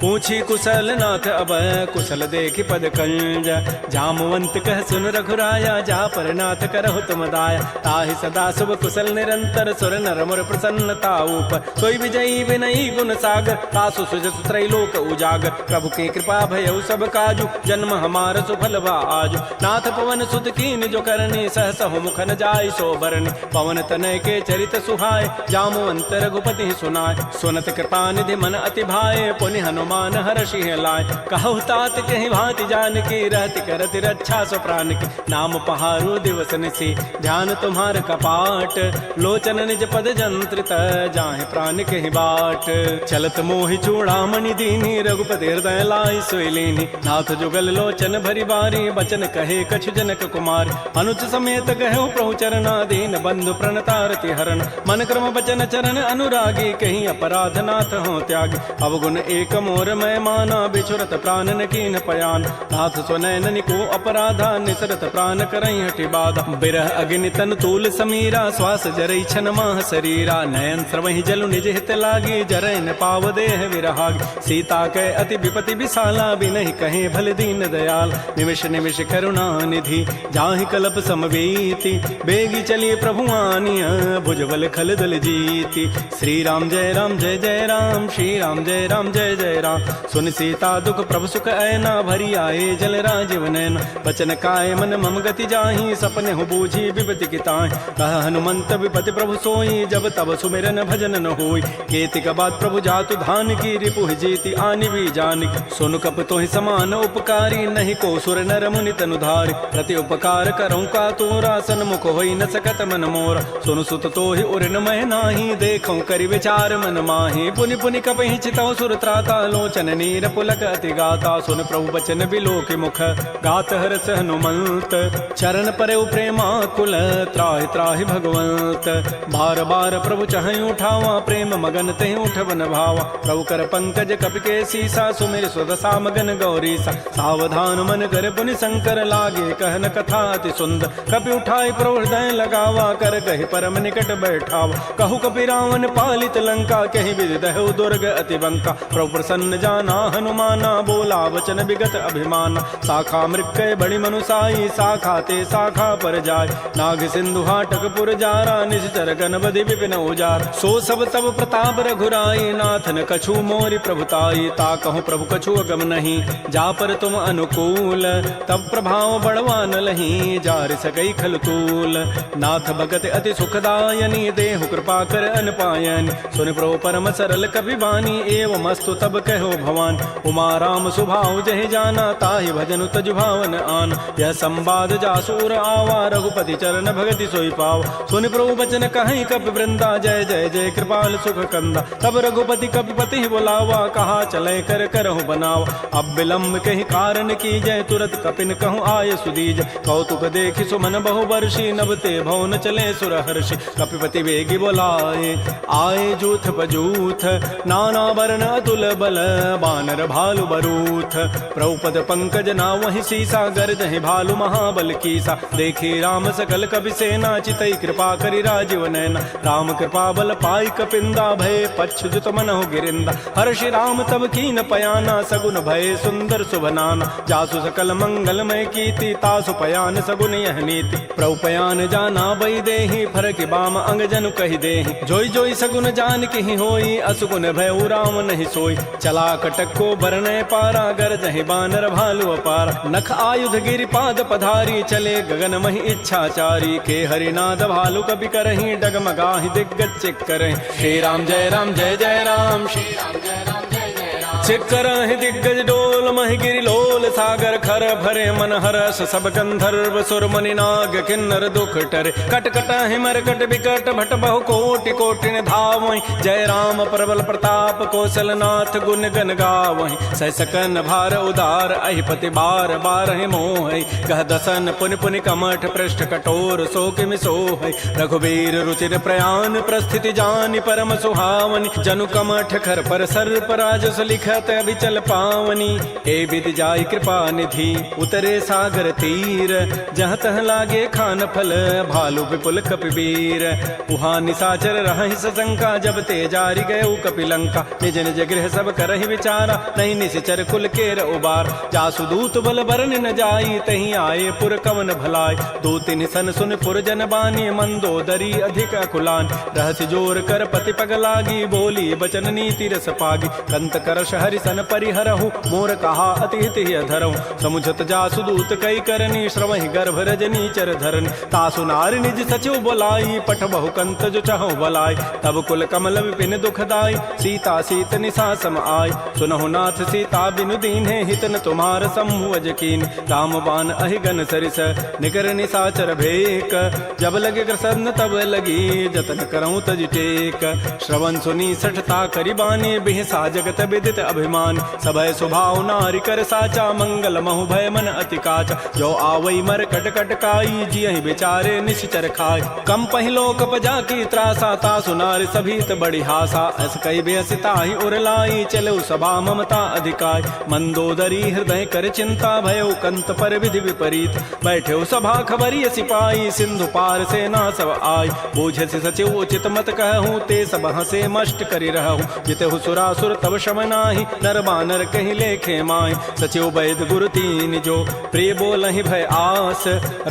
पूछी कुशल नाथ अब, कुशल देखि पद कंज। जामवंत कह सुन रघुराया, जा पर नाथ करहु तुम दाया। ताहि सदा शुभ कुशल निरंतर, सुर नर मुर प्रसन्नता ऊपर। सोई विजयी विनयी गुण सागर, तासु सुजसु त्रैलोक उजागर। प्रभु की कृपा भयउ सब काजु, जन्म हमार सुफल बा आजु। नाथ पवन सुत कीन जो करनी, सहसहु मुख न जाय सो बरनी। पवन तनय के चरित सुहाय, जामवंत रघुपति सुनाय। सुनत कृपा निधि मन अति भाए, पुनि हनुमान हर्षि लाय। कहु तात कहि भांति जानकी, रहति करति रक्षा सो प्राण की। नाम पहारो दिवस निसी, ध्यान तुम्हार कपाट। लोचन निज पद जंत्रित, जाहि प्राण कहि बाट। चलत मोहि चूड़ामणि दीनी, रघुपति हृदय लाय सोई लीनी। नाथ जुगल लोचन भरी बारी, बचन कहे कछु जनक कुमार। अनुच समेत गहु प्रभु चरना, दीन बंधु प्रणतारति हरण। मन क्रम बचन चरण अनुरागी, कहीं अपराध नाथ हो त्यागी। अवगुण एक मोर मैं माना, बिछुरत प्राण न कीन पयान। नाथ सुनैन को अपराधा, निसरत प्राण करई हटि बाधा। बिरह अग्नि तन तूल समीरा, श्वास जरई छन माह शरीरा। नयन स्रवहि जलु निज हित लागी, जरै न पाव देह विरहागी। सीता के अति विपति विशाला, बिनहि कहे भल दीन दयाल। निमिष निमिष करुणा निधि, जाहि कलप समवेति। बेगी चलिए प्रभु आनिया, भुजबल खल दल जीति। श्री राम जय राम जय जय राम, श्री राम जय राम जय जय राम। सुन सीता दुख प्रभु सुख ऐना, भरी आए जल राजीव नैना। बचन काय मन मम गति जाहि, सपने हो बूझी विपति की ताहि। कह हनुमंत विपति प्रभु सोई, जब तब सुमिरन भजन न होई। केतिक बाद प्रभु जातु धान की, रिपुहि जीति आनि भी जानिक। सुन कप तोहि समान उपकारी, नहीं को सुर नर मुनि तनुधारि। प्रति उपकार करऊँ का तोरा, सन्मुख होई न सकत मन मोरा। सुन सुत तोहि उर न मैं नाही, देखऊँ करि विचार मन माहि। पुनि पुनि कपहि चितौ सुर त्राता, लोचन नीर पुलक अति गाता। सुन प्रभु बचन बिलोकि मुख, गात हरस हनुमंत। चरण परउ प्रेमाकुल, त्राहि त्राहि भगवंत। बार बार प्रभु चहई उठावा, प्रेम मगन तेहि उठवन भावा। प्रभु कर पंकज कपि के सीसा, सुमिर सुदशा मगन गौरीसा। सावधान मन कर पुनि शंकर, लागे कहन कथा अति सुंदर। कपि उठाई प्रभु हृदय लगावा, कर कहि परम निकट बैठावा। कहु कपि रावण पालित लंका, कहि विधि दहु दुर्ग अति बंका। प्रभु प्रसन्न जाना हनुमाना, बोला वचन विगत अभिमाना। शाखा मृक्कय बड़ि मनुसाई, शाखा ते शाखा पर जाय। नाग सिंधु हाटक पुर जारा, निश्चर गण बधि विपिन उजार। सो सब तब प्रताप रघुराई, नाथ न कछु मोरि प्रभुताई। ता कहूँ प्रभु कछु अगम नहीं, जा पर तुम अनुकूल। तब प्रभाव बड़वान लही, जार सकई खल तूल। नाथ भगत अति सुखदायनी, देहु कृपा कर अनपायनी। सुन प्रभु परम सरल कवि बानी, एवं अस्तु तब कहो भवान। उमा राम सुभाव जहि जाना, ताहि भजनु तजु भावन आन। यह संवाद जासूर आवा, रघुपति चरण भगति सोई पाव। सुन प्रभु बचन कहीं कपि वृंदा, जय जय जय कृपाल सुख कंदा। तब रघुपति कपिपति बुलावा, कहा चले कर करहु बनावा। अब विलम्ब कहीं कारण की जय, तुरत कपिन कहूँ आय सुदीज। कौतुक देखि सुमन बहु वर्षी, नभ ते भवन चले सुर हर्षि। कपिपति वेगी बोलाए, आए जूथ पजूथ। नाना वर्ण अतुल बल, बानर भालु बरूथ। प्रभुपद पंकज नावहि सीसा, गर्जहि भालु महाबल कीसा। देखी राम सकल कपि सेना, चितई कृपा करि राजीव नैना। राम कृपा बल पाई कपिंदा, भय पच्छुत मनहु गिरिंदा। हर्षि राम तब कीन पयाना, सगुन भय सुंदर सुभनाना। जासु सकल मंगलमय कीर्ति, तासु पयान सगुन यह नीति। प्रभु पयान जाना बई देहि, फरकि बाम अंग जनु कहि देहि। जोई जोई सगुन जान की होई, असुगुन भय राम नहीं सोई। चला कटक को बरनय पारा, गरजहि बानर भालु अपारा। नख आयुध गिरि पाद पधारी, चले गगन महि इच्छाचारी। के हरिनाद भालु कपि करहि, डगमगाहि दिग्गज चिक करहि। श्री राम जय जय राम, श्री राम जय जय राम। करहि दिग्गज डोल महि गिरि लोल सागर खर भरे मन हरस सब गंधर्व सुर मुनि नाग किन्नर दुख टरे कट कटहि मरकट बिकट भट बहु कोटि कोटि धावहि जय राम प्रबल प्रताप कौशलनाथ गुण गन गावहि सह सकन भार उदार अहिपति बार बारहि मोहि कह दसन पुनि पुनि कमठ पृष्ठ कठोर शोक सोहि रघुबीर रुचिर प्रयाण प्रस्थिति जानि परम सुहावनि जनु कमठ खर पर सर्प राजस लिखत अभिचल पावनी ए विद जाय कृपा निधि उतरे सागर तीर जहाँ तह लागे खान फल भालु विपुल कपिवीर उहाँ निसाचर रहहि सशंका जब ते जारि गए कपिलंका निज निज गृह सब करहि विचारा नहीं निश्चर कुल केर उबार जासु दूत बल बरन न जाई तहीं आए पुर कवन भलाय दो तिन सन सुन पुर जन बानी मंदोदरी अधिक अकुलान रहस्य जोर कर पति पग लागी बोली बचन नीति रस पागी कंत करश हरि सन परिहरहु मोर कहा अति हित धरहु समुझत जासु दूत कई करनी श्रवहि गर्भ रजनी चर धरनी तासु नारि निज सचिव बोलाई पठ बहु कंत जो चाहो बलाई तब कुल कमल विपिन दुखदाई सीता सीत निसा सम आय सुनहु नाथ सीता बिनु दीन्हे हित न तुम्हार समूह अजकीन राम बान अहिगन सरिस निकर निसाचर भेक जब लगे कृष्ण तब लगी जतन करऊं तज टेक श्रवण सुनी सठता करिबानी बिहसा जगत विदित अभिमान सभय स्वभाव नारि कर साचा मंगल महु भय मन अति काचा जो आवई मर कट कट काई जियहि बेचारे निश्चर खाय कम पहिलो कपजा की त्रासा ता सुनारि सभीत बड़ी हासा अस कई बेसिता ही उरलाई चलो सभा ममता अधिकाय मंदोदरी हृदय कर चिंता भयो कंत पर विधि विपरीत बैठे सभा खबरी सिपाही सिंधु पार से ना सब आय बूझे से सचिव उचित मत कहूँ ते सब हसे मष्ट करि रहूँ जितहु सुरासुर तब शम नाही नर बानर कहीं लेखे माय सचिव वैद गुरु तीन जो प्रिय बोलहि भय आस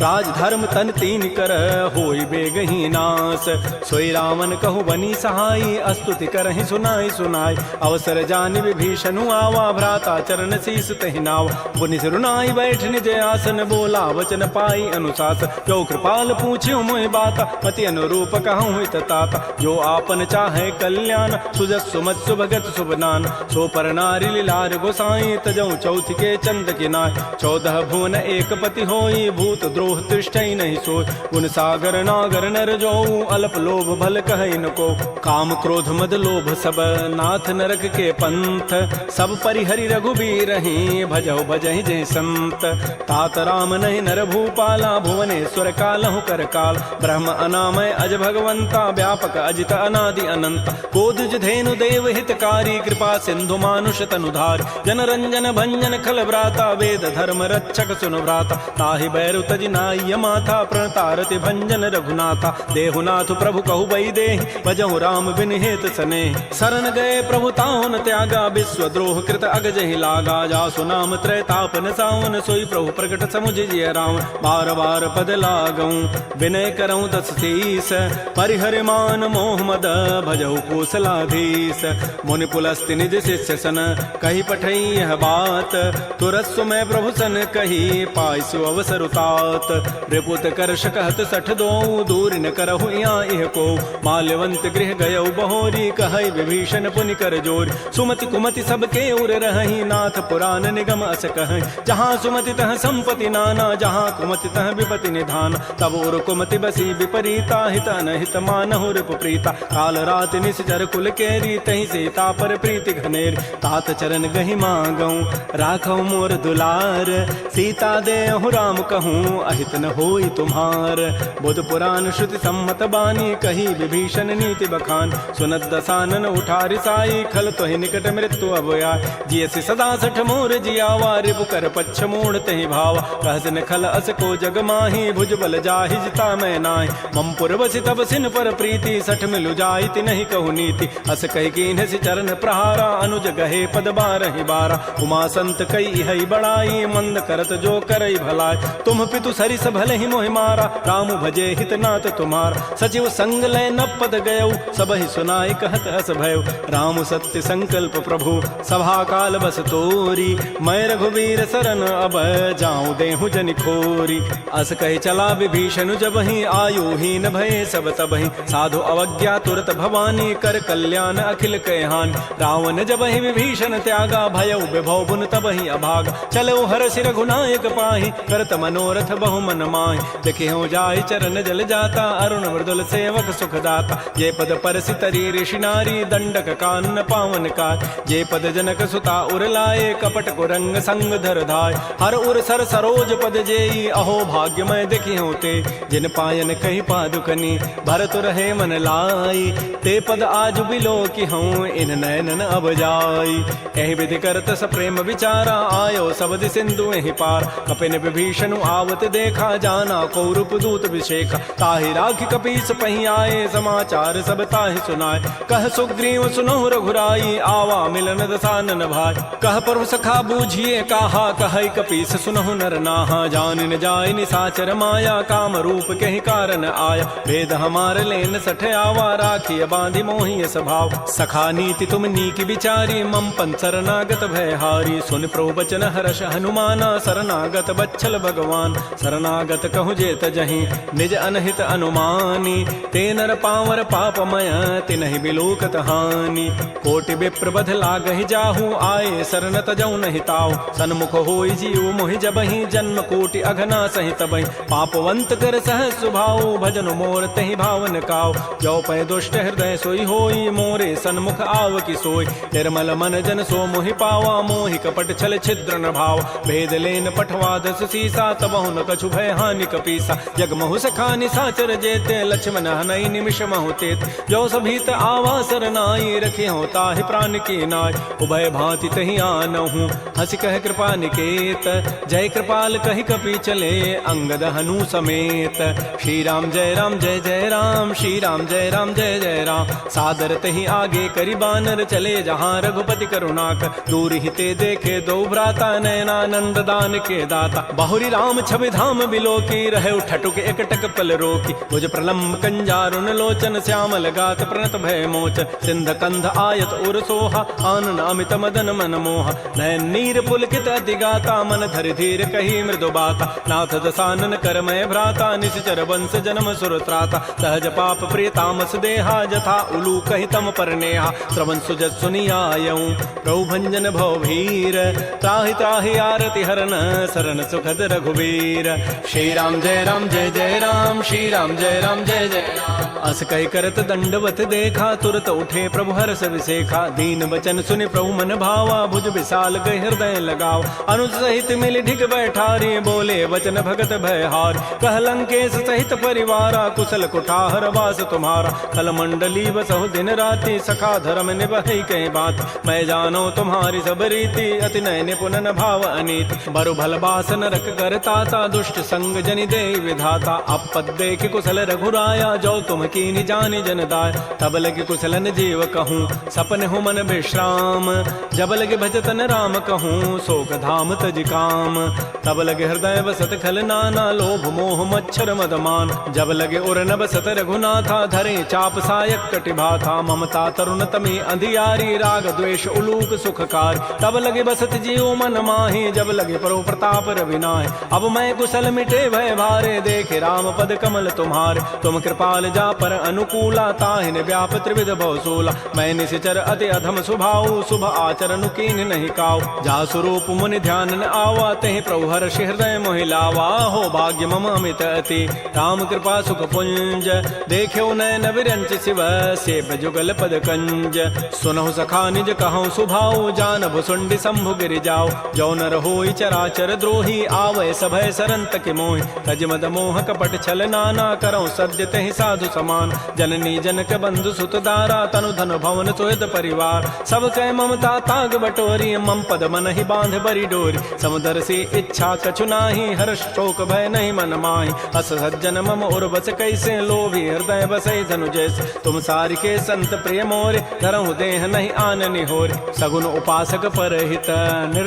राज धर्म तन तीन कर होई बेगही नास सोई रावण कहु बनी सहाई अस्तुति करहि सुनाई सुनाई अवसर जानि विभीषणु आवा भ्राता चरण शीस तहि नाव पुनि सिरुनाई बैठ निज आसन बोला वचन पाई अनुशासन जो कृपाल पूछ्यो मोहि बाता मति अनुरूप कहूँ हित ताता जो आपन चाहे कल्याण सुजस सुमत सुभगत सुबनान सो पर नारी लीलार गोसाई तजऊ चौथ के चंद किनाय 14 भुवन एक पति होई भूत द्रोह तृष्टि नहीं सोय गुण सागर नागर नर जो अल्प लोभ भल कहै न को काम क्रोध मद लोभ सब नाथ नरक के पंथ सब परिहरि रघुबीर रही भजौ भजहि जय संत तात राम नहीं नर भूपाला भुवनेश्वर कालहु कर काल ब्रह्म अनामय अज भगवंता व्यापक अजित अनादि अनंत कोदुज धेनु देव हितकारी कृपा सिंधु मानुष तनुधार जन रंजन भंजन खल व्राता वेद धर्म रक्षक सुन व्राता ताहि बैरु तजि नाय माथा प्रणतारति भंजन रघुनाथा देहुनाथ प्रभु कहु बई देहि भजहु राम बिन हेत सने शरण गए प्रभु ताहुन त्यागा विश्व द्रोह कृत अगजहि लागा जासु नाम त्रैतापन सावन सोई प्रभु प्रकट समुझ जिय राम बार बार पद लागऊं विनय करऊं दस शीस परिहरि मान मोह मद भजहु कौशलाधीश मुनि पुलस्ति निज शिष्य सन कही पठई यह बात तुरस्व में प्रभु सन कही पाइसु अवसर उतात रिपुत करश कहत सठ दो दूर न करहु इह को माल्यवंत गृह गयौ बहोरी कहई विभीषण पुनि कर जोर सुमति कुमति सबके उर रहहि नाथ पुराण निगम अस कहै जहाँ सुमति तह संपति नाना जहाँ कुमति तह विपति निधान तब उर कुमति बसी विपरीता हित अनहित मानहु रिपु प्रीता काल रात निश्चर कुल केरी तहि सीता पर प्रीति घनेर तात चरण गहि मांगऊं राखऊ मोर दुलार सीता देहु राम कहूँ अहित न होई तुम्हार बुध पुराण श्रुति सम्मत बानी कही विभीषण नीति बखान सुनत दसानन उठारि साई खल तोहि निकट मृत्यु अभया जियसि सदा सठ मोर जियावा रिपु कर पच्छ मूढ़ तहि भावा कहसन खल अस को जग माही भुज बल जाहि जिता मैं नाहि मम पुरवसि तब सिन पर प्रीति सठ मिलु जाइति नहीं कहु नीति अस कहि कीन्ह सि चरण प्रहारा अनुज गहे पद बारहि बारा उमा संत कई इह बढ़ई बड़ाई, मंद करत जो करई भलाई। तुम पितु सरिस भले ही मोहि मारा, राम भजे हित नाथ तुम्हारा। सचिव संग लय न पद गयऊ, सब ही सुनाई कहत हस भयऊ। राम सत्य संकल्प प्रभु, सभा काल बस तोरी। मैं रघुवीर सरन अब जाऊं देहु जनि खोरी। अस कहि चला विभीषण जबहि, आयुहीन भये सब तबहि। साधु अवज्ञा तुरत भवानी, कर कल्याण अखिल कहानी। रावण जबहि विभीषण त्यागा, भयउ विभव बुन तबहि अभागा। चलो हरषि रघुनायक पाहि, करत मनोरथ बहु मन माहि। देखियो जाय चरण जल जाता, अरुण मृदुल सेवक सुख दाता। जे पद परसि तरी ऋषि नारी, दंडक कानन पावन कार। जे पद जनक सुता उर लाए, कपट कुरंग संग धर धाय। हर उर सर सरोज पद जेई, अहो भाग्यमय देखियो ते। जिन पायन कही पादुकनी, भरत रहे मन लाई। ते पद आज बिलो की हूँ, इन नयनन अब जाई। एहि विधि करत स प्रेम विचारा, आयो सबद सिंधु एहि पार। कपिन विभीषण आवत देखा, जाना को रूप दूत विशेखा। ताहि राखि कपीस पहि आए, समाचार सब ताहि सुनाए। कह सुग्रीव सुनहु रघुराई, आवा मिलन दसानन भाई। कह प्रभु सखा बूझिए काहा, कहै कपीस सुनहु नर नाहा। जान न जाय निसाचर माया, काम रूप कहि कारण आया। भेद हमार लेन सठ आवा, राखिय बांधि मोहि स्वभाव। सखा नीति तुम नीकी विचारी, मम पन शरणागत भयहारी। सुन प्रभु बचन हर्ष हनुमाना, शरणागत बच्छल भगवान। शरणागत कहु जेत जहीं, निज अनहित अनुमानी। ते नर पावर पापमय, तिनहि बिलोकत हानि। कोटि विप्र बध लागहि जाहु, आए शरण तजौ नहि ताऊ। सन्मुख होई जीव मोहि जबहि, जन्म कोटि अघना सहि तबहि। पापवंत कर सहज सुभाऊ, भजन मोर तहि भावन काऊ। जो पै दुष्ट हृदय सोई होई, मोरे सन्मुख आव की सोई। निर्मल मन जन सो मोहि पावा, मोहि कपट छल छिद्र न भाव। भेद लेन पठवा दस सीसा, तबहु न कछु भय हानि कपीसा। जग महु सखानि साचर जेते, लक्ष्मण हनई निमिष महु तेत। जो सभीत आवा सरनाई, रखे हो ताहि प्राण की नाय। उभय भांति तहि आनहु, हंस कह कृपा निकेत। जय कृपाल कहि कपि चले, अंगद हनु समेत। श्री राम जय राम जय जय राम, श्री राम जय राम जय जय राम। सादर तहि आगे करि बानर, चले जहाँ रघुपति करुणाकर। दूर हिते देखे दो भ्राता, नयनानंद दान के दाता। बाहुरी राम छवि धाम बिलोकी, रहे ठटुक एकटक पल रोकी। भुज प्रलम्ब कंजारुन लोचन, श्यामल गात प्रणत भय मोचन। सिंध कंध आयत उर सोहा, आनन अमित मदन मन मोहा। नयन नीर पुलकित अति गाता, मन धरि धीर कही मृदु बाता। नाथ दसानन कर मय भ्राता, निश्चर वंश जन्म सुर त्राता। सहज पाप प्रिय तामस देहा, जथा उलू कहि तम पर नेहा। श्रवण सुजत सुनियायऊं, प्रभु भंजन भव भीर। त्राहि त्राहि आरति हरन, शरण सुखद रघुवीर। श्री राम जय राम जय जय राम, श्री राम जय राम जय जय राम। अस कहि करत दंडवत देखा, तुरत उठे प्रभु हर्ष विसेखा। दीन बचन सुनि प्रभु मन भावा, भुज विशाल गहि हृदय लगाव। अनुज सहित मिल ढिग बैठारी, बोले वचन भगत भयहार। कह लंकेश सहित परिवारा, कुशल कुठार वास तुम्हारा। कल मंडली बसहु दिन राति, सखा धर्म निभहि कहीं बात। मैं जानो तुम्हारी सब रीति, अति नय निपुण न भाव अनीति। बरु भल बास नरक करताता, दुष्ट संग जनि दे विधाता। अपद देख कुशल रघुराया, जो तुम कीनि जानि जन दाय। तब लगे कुशलन जीव कहूँ, सपन हो मन विश्राम। जब लगे भजतन राम कहूँ, शोक धाम तज काम। तब लगे हृदय बसत खल नाना, लोभ मोह मच्छर मदमान। जब लगे उर न बसत रघुनाथा, धरे चाप सायक कटिभाथा। ममता तरुण तमी अंधियारी, राग द्वेष उलूक सुखकार। तब लगे बसत जीव मन माही, जब लगे परो प्रताप रविनाय। अब मैं कुशल मिटे भय भारे, देखे राम पद कमल तुम्हारे। तुम कृपाल जा पर अनुकूला, ताहिन व्याप त्रिविध भव सोला। मैं निश्चर अति अधम स्वभाव, शुभ आचरण कीन नहीं काऊ। जा स्वरूप मुनि ध्यान न आवा, तहि प्रभु हर्ष हृदय मोहि लावा। हो भाग्य मम अमित अति, राम कृपा सुख पुंज। देख्यो नयन विरंच शिव, सेव जुगल पद कंज। सुनहु सखा निज कहूँ सुभाऊ, जान भुसुंडी शंभु गिरि जाओ। जो नर होई चराचर द्रोही, आवै सभय सरन तकि मोहि। तज मद मोह कपट छल नाना, करौ सद्य तहि साधु समान। जननी जनक बंधु सुत दारा, तनु धन भवन सुहृद परिवार। सब कह ममता ताग बटोरी, मम पद मन ही बांध बरी डोरी। समुदर से इच्छा कछु नाही, हर्ष शोक भय नहीं मन माही। अस सज्जन मम उर बस कैसे, लोभी हृदय बसै धनु जैसे। तुम सारि के संत प्रिय मोरे, धरहु देह नहीं आननि होरे। सगुन उपासक परहित,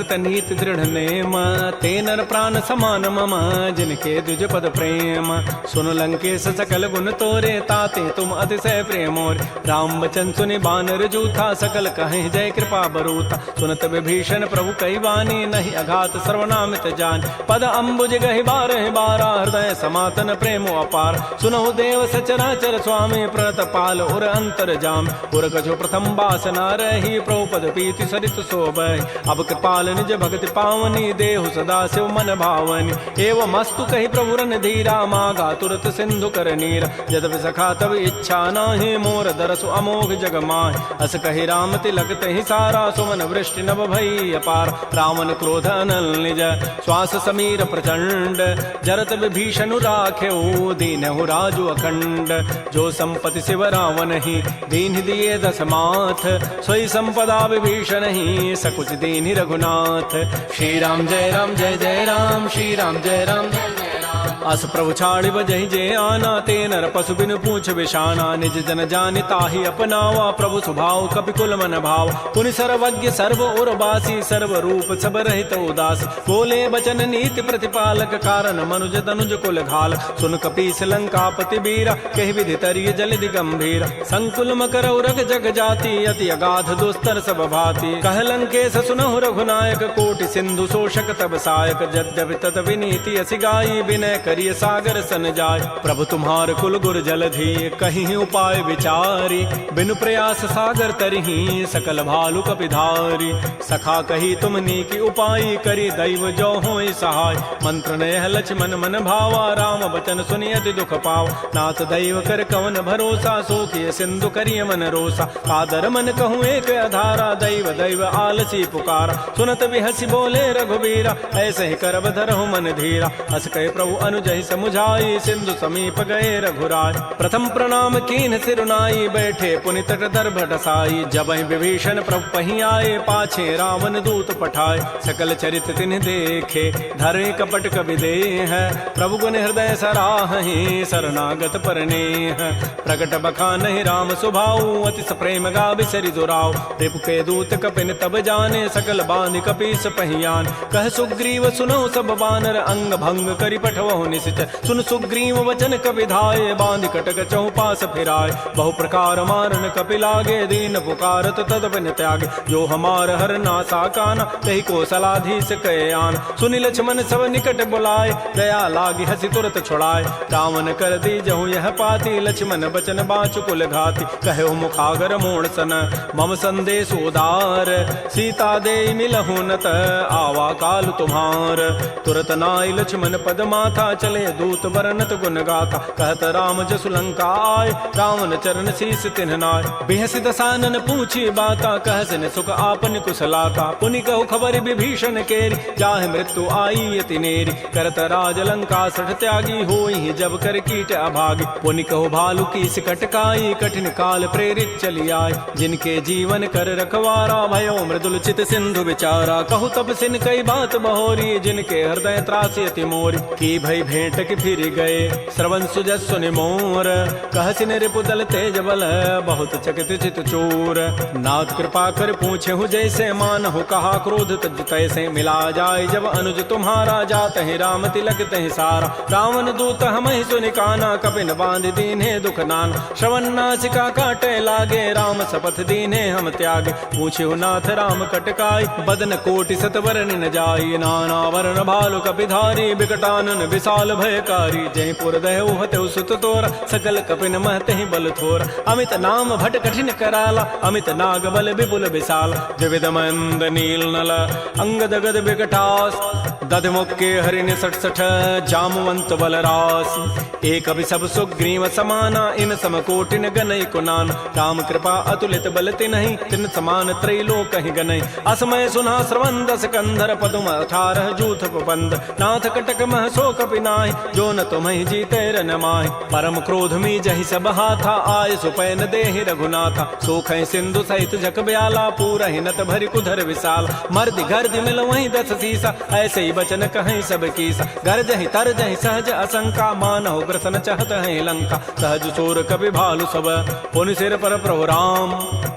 करत नीति दृढ़ नेम, ते नर प्राण समान मम, जिनके द्विज पद प्रेम। सुन लंकेश सकल गुण तोरे, ताते तुम अतिशय प्रेमोर। राम बचन सुनि बानर जूथा, सकल कहीं जय कृपा बरूथा। सुनत विभीषण प्रभु कई वाणी, नहीं अघात सर्वनामित जान। पद अम्बुज गहि बारहि बारा, हृदय समातन प्रेमो अपार। सुनहु देव सचराचर स्वामी, प्रणत पाल उर अंतर जाम। उर कछु प्रथम बासना रही, प्रभु पद पीति सरित शोभहि। अब कृपाल निज भगति पावनी, देहु सदा शिव मन भावनी। एवं मस्तु कही प्रभु रन धीरा, मागा तुरत सिंधु कर नीर। यद्यपि सखा तब इच्छा नाही, मोर दरसु अमोघ जग माहि। अस कही राम तिलक तहि सारा, सुमन वृष्टि नभ भई अपार। रावण क्रोध अनल निज, श्वास समीर प्रचंड। जरत विभीषणु राखेउ, दीनहु राजु अखंड। जो संपत्ति शिव रावण ही, दीन दिए दस माथ। सोई संपदा विभीषण ही, सकुच दीन रघुनाथ। श्री राम जय राम जय जय राम, श्री राम जय राम जय जय राम। अस प्रभु छाड़ि बजहि जे आना, ते नर पशु बिनु पूछ बिशाना। निज जन जानि ताहि अपनावा, प्रभु स्वभाव कपि कुल मन भाव। पुनि सर्वज्ञ सर्व उर्वासी, सर्व रूप सब रहित उदासी। बोले बचन नीति प्रतिपालक, कारण मनुज तनुज कुल घाल। सुन कपीस लंकापति बीरा, कहि विधि तरिय जलधि गंभीर। संकुल मकर उरग जग जाति, अति अगाध दुस्तर सब भाति। कह लंकेश सुनहु रघुनायक, कोटि सिंधु शोषक तब सायक। यद्यपि तत विनीति असि गाई, विनय करिय सागर सन जाय। प्रभु तुम्हार कुल गुर जलधि, कहीं उपाय विचारी। बिनु प्रयास सागर तरही, सकल भालु कपिधारी। सखा कही तुम नीकी उपाय, करी दैव जो होई सहाय। मंत्र नयह लक्ष्मण मन भावा, राम बचन सुनि अति दुख पाव। नाथ दैव कर कवन भरोसा, सोखिय सिंधु करिय मन रोसा। कादर मन कहूँ एक अधारा, दैव दैव आलसी पुकारा। सुनत बिहसी बोले रघुबीरा, ऐसे ही करब धरहु मन धीरा। हस कहे प्रभु अनुजहि समुझाई, सिंधु समीप गए रघुराय। प्रथम प्रणाम कीन्ह सिरुनाई, बैठे पुनि तट दर्भ डसाई। जबहि विभीषण प्रभु पहीं आए, पाछे रावण दूत पठाए। सकल चरित तिन्ह देखे, धरे कपट कवि देह। प्रभु गुण हृदय सराहि, शरणागत परनेह। प्रगट बखानहि राम सुभाऊ, अतिस प्रेम गावि सरि दुराऊ। रिपु के दूत कपिन तब जाने, सकल बांधि कपीस पहियान। कह सुग्रीव सुनहु सब बानर, अंग भंग करि पठवहु निश्चय। सुन सुग्रीव वचन कपि धाये, बांधि कटक चहु पास फिराय। बहु प्रकार मारन कपि लागे, दीन पुकारत तदपिन त्यागे। जो हमार हर नासा काना, तहि को सलाधीस कहे आन। सुनि लक्ष्मण सब निकट बुलाए, दया लागी हसी तुरत छुड़ाए। रावण कर दी जहु यह पाती, लक्ष्मण बचन बाँचु कुल घाती। कहो मुखागर मोण सन, मम संदेश उदार। सीता दे मिलहु नत, आवा काल तुम्हार। तुरत नाई लक्ष्मण पद माथा, चले दूत बरनत गुण गाथा। कहत राम जसु लंका आय, रावण चरण शीस तिन्ह नाय। बिहसि दसानन पूछी बाता, कहसिन सुख आपन कुशलाता। पुनि कहु खबर विभीषण केरी, जाहि मृत्यु आई अति नेरी। करत राज लंका सठ त्यागी, होई जब कर कीट अभागी। पुनि कहु भालु की सिकटकाई, कठिन काल प्रेरित चली आय। जिनके जीवन कर रखवारा, भयो मृदुल चित सिंधु विचारा। कहु तब सिन कई बात बहोरी, जिनके हृदय त्रासी अति मोरी। की भई भेंट की फिर गए, श्रवण सुजस सुनि मोर। कहसिन रिपु दल तेज बल, बहुत चकित चित चोर। नाथ कृपा कर पूछे हु जैसे, मानहु कहा क्रोध तज तैसे। मिला जाय जब अनुज तुम्हारा, जात है राम तिलक तहि सारा। रावण दूत हमहि सुनि काना, कपिन बांध दीन्हे दुख नाना। श्रवण नासिका काटे लागे, राम शपथ दीन्हे हम त्यागे। पूछे नाथ राम कटकाई, बदन कोटि सत वरन न जाई। नाना वरण भालु कपिधारी, विकटानन विशाल भयकारी। जय पुर दहु हतउ सुत तोरा, सकल कपिन महते बल थोरा। अमित नाम भट कठिन कराला, अमित नाग बल विपुल विशाल। विविध मंद नील नल, अंगद गद विकटास। दध मुक्के हरिण सठ सठ, जामवंत बलरास। एक अभि सब सुग्रीव समाना, इन सम कोटिन गनई कुनान। राम कृपा अतुलित बल तिन्हि, तिन समान त्रैलोक ही गनई। असमय सुना श्रवण दस कंधर, पदुम 18 जूथ बंद। नाथ कटक मह सो कपि नाहि, जो न तुम्हि जीते रन माहि। परम क्रोध मी जहि सब हाथा, आय सुपैन देहि रघुनाथा। सोखै सिंधु सहित जग ब्याला, पूरहि नत भरि कुधर विशाल। मर्दि गर्दि मिल वहीं 10 सीसा, ऐसे ही बचन कहें सब कीसा। गरजहि तरजहि सहज असंका, मानहु ग्रसन चहत है लंका। सहज सोर कपि भालु सब, पुनि सिर पर प्रभु राम।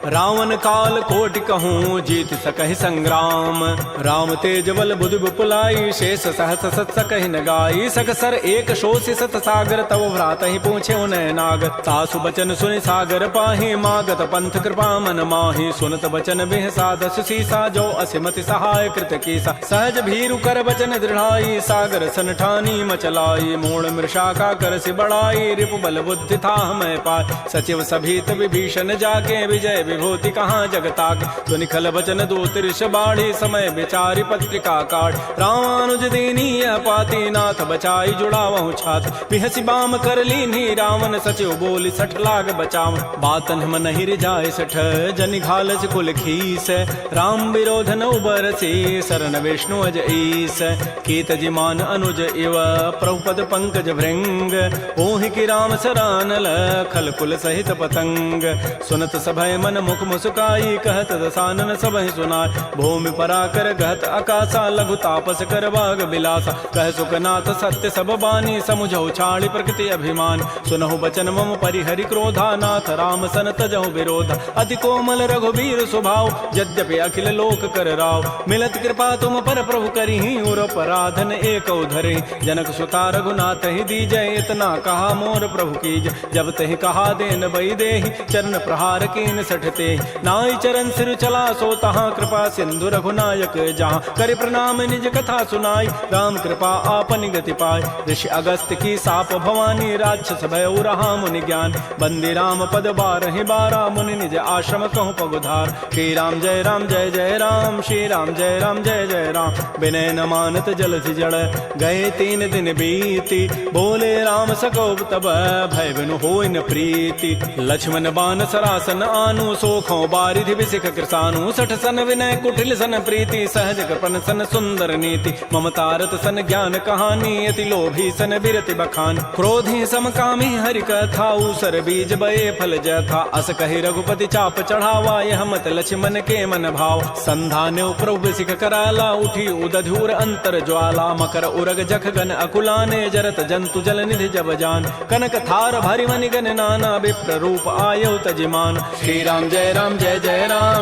रावण काल कोटि कहूँ, जीत सकहि संग्राम। राम तेज बल बुद्धि विपुलाई, शेष सहस सत सकहि न गाई। सकसर एक शोषि सत सागर, तब भ्रातहि पूछे उनय नाग। सासु बचन सुनि सागर पाहि, मागत पंथ कृपा मन माहि। सुनत बचन बिह साधस सीसा, जो असिमति सहाय कृत कीसा। सहज भीरु कर बचन दृढ़ाई, सागर सन ठानी मचलाई। मूढ़ मृषा का कर सि बढ़ाई, रिपु बल बुद्धि था मैं पाय। सचिव सभीत विभीषण जाके, विजय विभूति कहाँ जगताके। सुनि खल बचन दूत ऋष बाढ़ी, समय विचारि पत्रिका काढ़। रामानुज दीनीय पाती, नाथ बचाई जुड़ावहु छाती। बिहसि बाम कर लीन्ही रावण, सचिव बोली सठ लाग बचाव। बातन हम नहीं रिजाय सठ, जनि घालस कुल खीस। राम विरोध न उबरसी, शरण विष्णु अज ईस। कीत जिमान अनुज इव, प्रभुपद पंकज भृंग। ओहि की राम सरानल, खल कुल सहित पतंग। सुनत सभय मन मुख मुस्काई, कहत दसानन सबहि सुनाय। भूमि पराकर गहत आकाशा, लघु तापस कर बाग बिलासा। कह सुखनाथ सत्य सब बानी, समुझौ छाड़ी प्रकृति अभिमान। सुनहु बचन मम परिहरि क्रोधा, नाथ राम सन तजहु विरोधा। अति कोमल रघुबीर स्वभाव, यद्यपि अखिल लोक कर राव। मिलत कृपा तुम पर प्रभु करिहि, उर पराधन एक धरे। जनक सुता रघुनाथ ही दीजय, इतना कहा मोर प्रभु कीज। जब तहि कहा देन बई देहि, चरण प्रहार कीन सठते। नाई चरण सिर चला सो तहाँ, कृपा सिंधु रघुनायक जहाँ। कर प्रणाम निज कथा सुनाई, राम कृपा आपन गति पाय। ऋषि अगस्त की साप भवानी, राक्षस भय रहा मुनि ज्ञान। बंदी राम पद बारहि बारा, मुनि निज आश्रम कहूँ पगुधार। श्री राम जय राम, श्री राम जय जय राम। विनय न मानत जलधि जड़, गए 3 दिन बीती। बोले राम सकोब तब, भय बिनु होय न प्रीति। लक्ष्मण बान सरासन आनु, सोखों बारिधि विसिख कृसानु। सठ सन विनय कुटिल सन प्रीति, सहज कृपन सन सुंदर नीति। ममतारत सन ज्ञान कहानी, अति लोभी सन बिरति बखान। क्रोधी समकामी हरि कथा, उसर बीज बये फल जथा। अस कहि रघुपति चाप चढ़ावा, यह मत लक्ष्मण के मन भाव। संधान्यो प्रभु सिख कराला, उठी उदधूर अंतर ज्वाला। मकर उरग जख गन अकुलाने, जरत जंतु जल निधि जब जान। कनक थार भरि मनि गन नाना, विप्र रूप आयो तजिमान। श्री राम जय राम,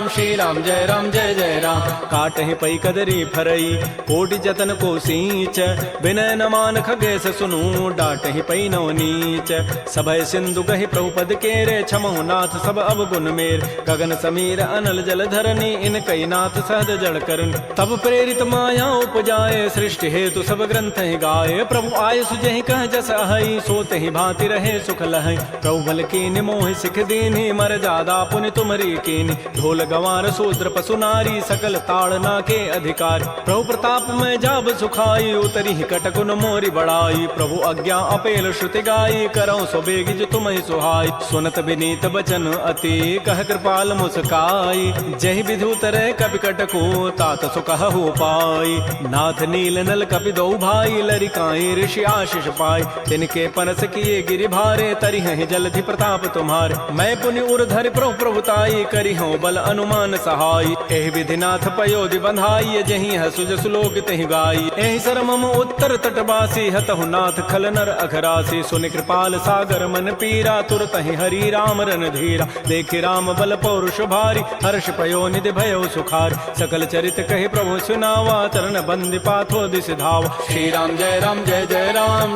श्री राम जय जय राम। काटहि पै कदरी फरई, कोटि जतन को सींच। विनय न मान खगेश सुनु, डाटहि पै नव नीच। सभय सिंधु गहि प्रभुपद केरे, क्षमहु नाथ सब अवगुण मेर। गगन समीर अनल जल धरनी, इन कई नाथ सहज जड़ करन। तब प्रेरित माया उपजाए, सृष्टि हेतु सब ग्रंथ ही गाए। प्रभु आय सुजहि कह जस अहै, सोते ही भांति रहे सुख लहै। प्रभु बल कीन्हि मोहि सिख दीन्हि, मर जादा पुनि तुमरी कीन्हि। ढोल गंवार शूद्र पशु नारी, सकल ताड़ना के अधिकार। प्रभु प्रताप में जाब सुखाई, उतरी कटकुन मोरी बड़ाई। प्रभु आज्ञा अपेल श्रुति गाई, करौ सो बेगी जो तुम्हि सुहाई। सुनत विनीत बचन अति, कह कृपाल मुस्काई। जहि विधु तरह कपि कटको, तात सुकहु पाई। नाथ नील नल कपि दो भाई, लरिकाई ऋषि आशीष पाई। तिनके परस किए गिरि भारे, तरिहहि जलधि प्रताप तुम्हारे। मैं पुनि उर धरि प्रभुताई, करिहौ बल अनुमान सहाय। एहि विधि नाथ पयोधि बंधाई, जहि हसुज सुलोक तहि गाई। एहि सर मम उत्तर तटवासी, हतहु नाथ खल नर अघरासी। सुनि कृपाल सागर मन पीरा, तुरतहि हरि राम रन धीरा। देखि राम बल पौरुष भारी, हर्ष पयो निधि भयो सुखार। सकल चरित कहि प्रभु सुनावा, चरण बंदि पाथो दिस धावा। श्री राम जय राम,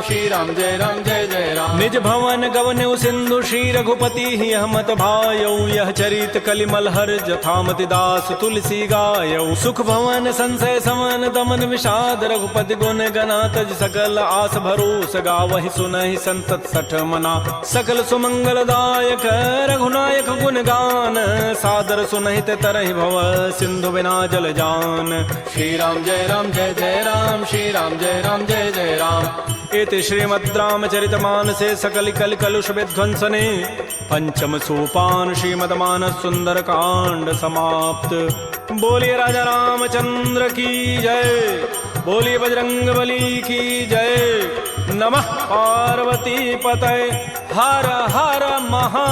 श्री राम जय जय राम। निज भवन गवन्यु सिंधु, श्री रघुपति ही हमत भायौ। यह चरित कलिमल हर जथामति दास तुलसी गायौ। सुख भवन संशय समन दमन विषाद, रघुपति गुण गना तज सकल आस भरोस गावहि। सुनहि संतत सठ मना, सकल सुमंगल दायक रघुनायक गुण गान। सादर सुनहित तरहि भव, सिंधु बिना जल जान। श्री राम जय राम, श्री राम जय जय राम। इति श्रीमद् रामचरितमानसे सकल कल कलुष विध्वंसने पंचम सोपान श्रीमद् मानस सुंदर कांड समाप्त। बोलिए राजा रामचंद्र की जय, बोलिए बजरंग बली की जय। नमः पार्वती पतये, हर हर महा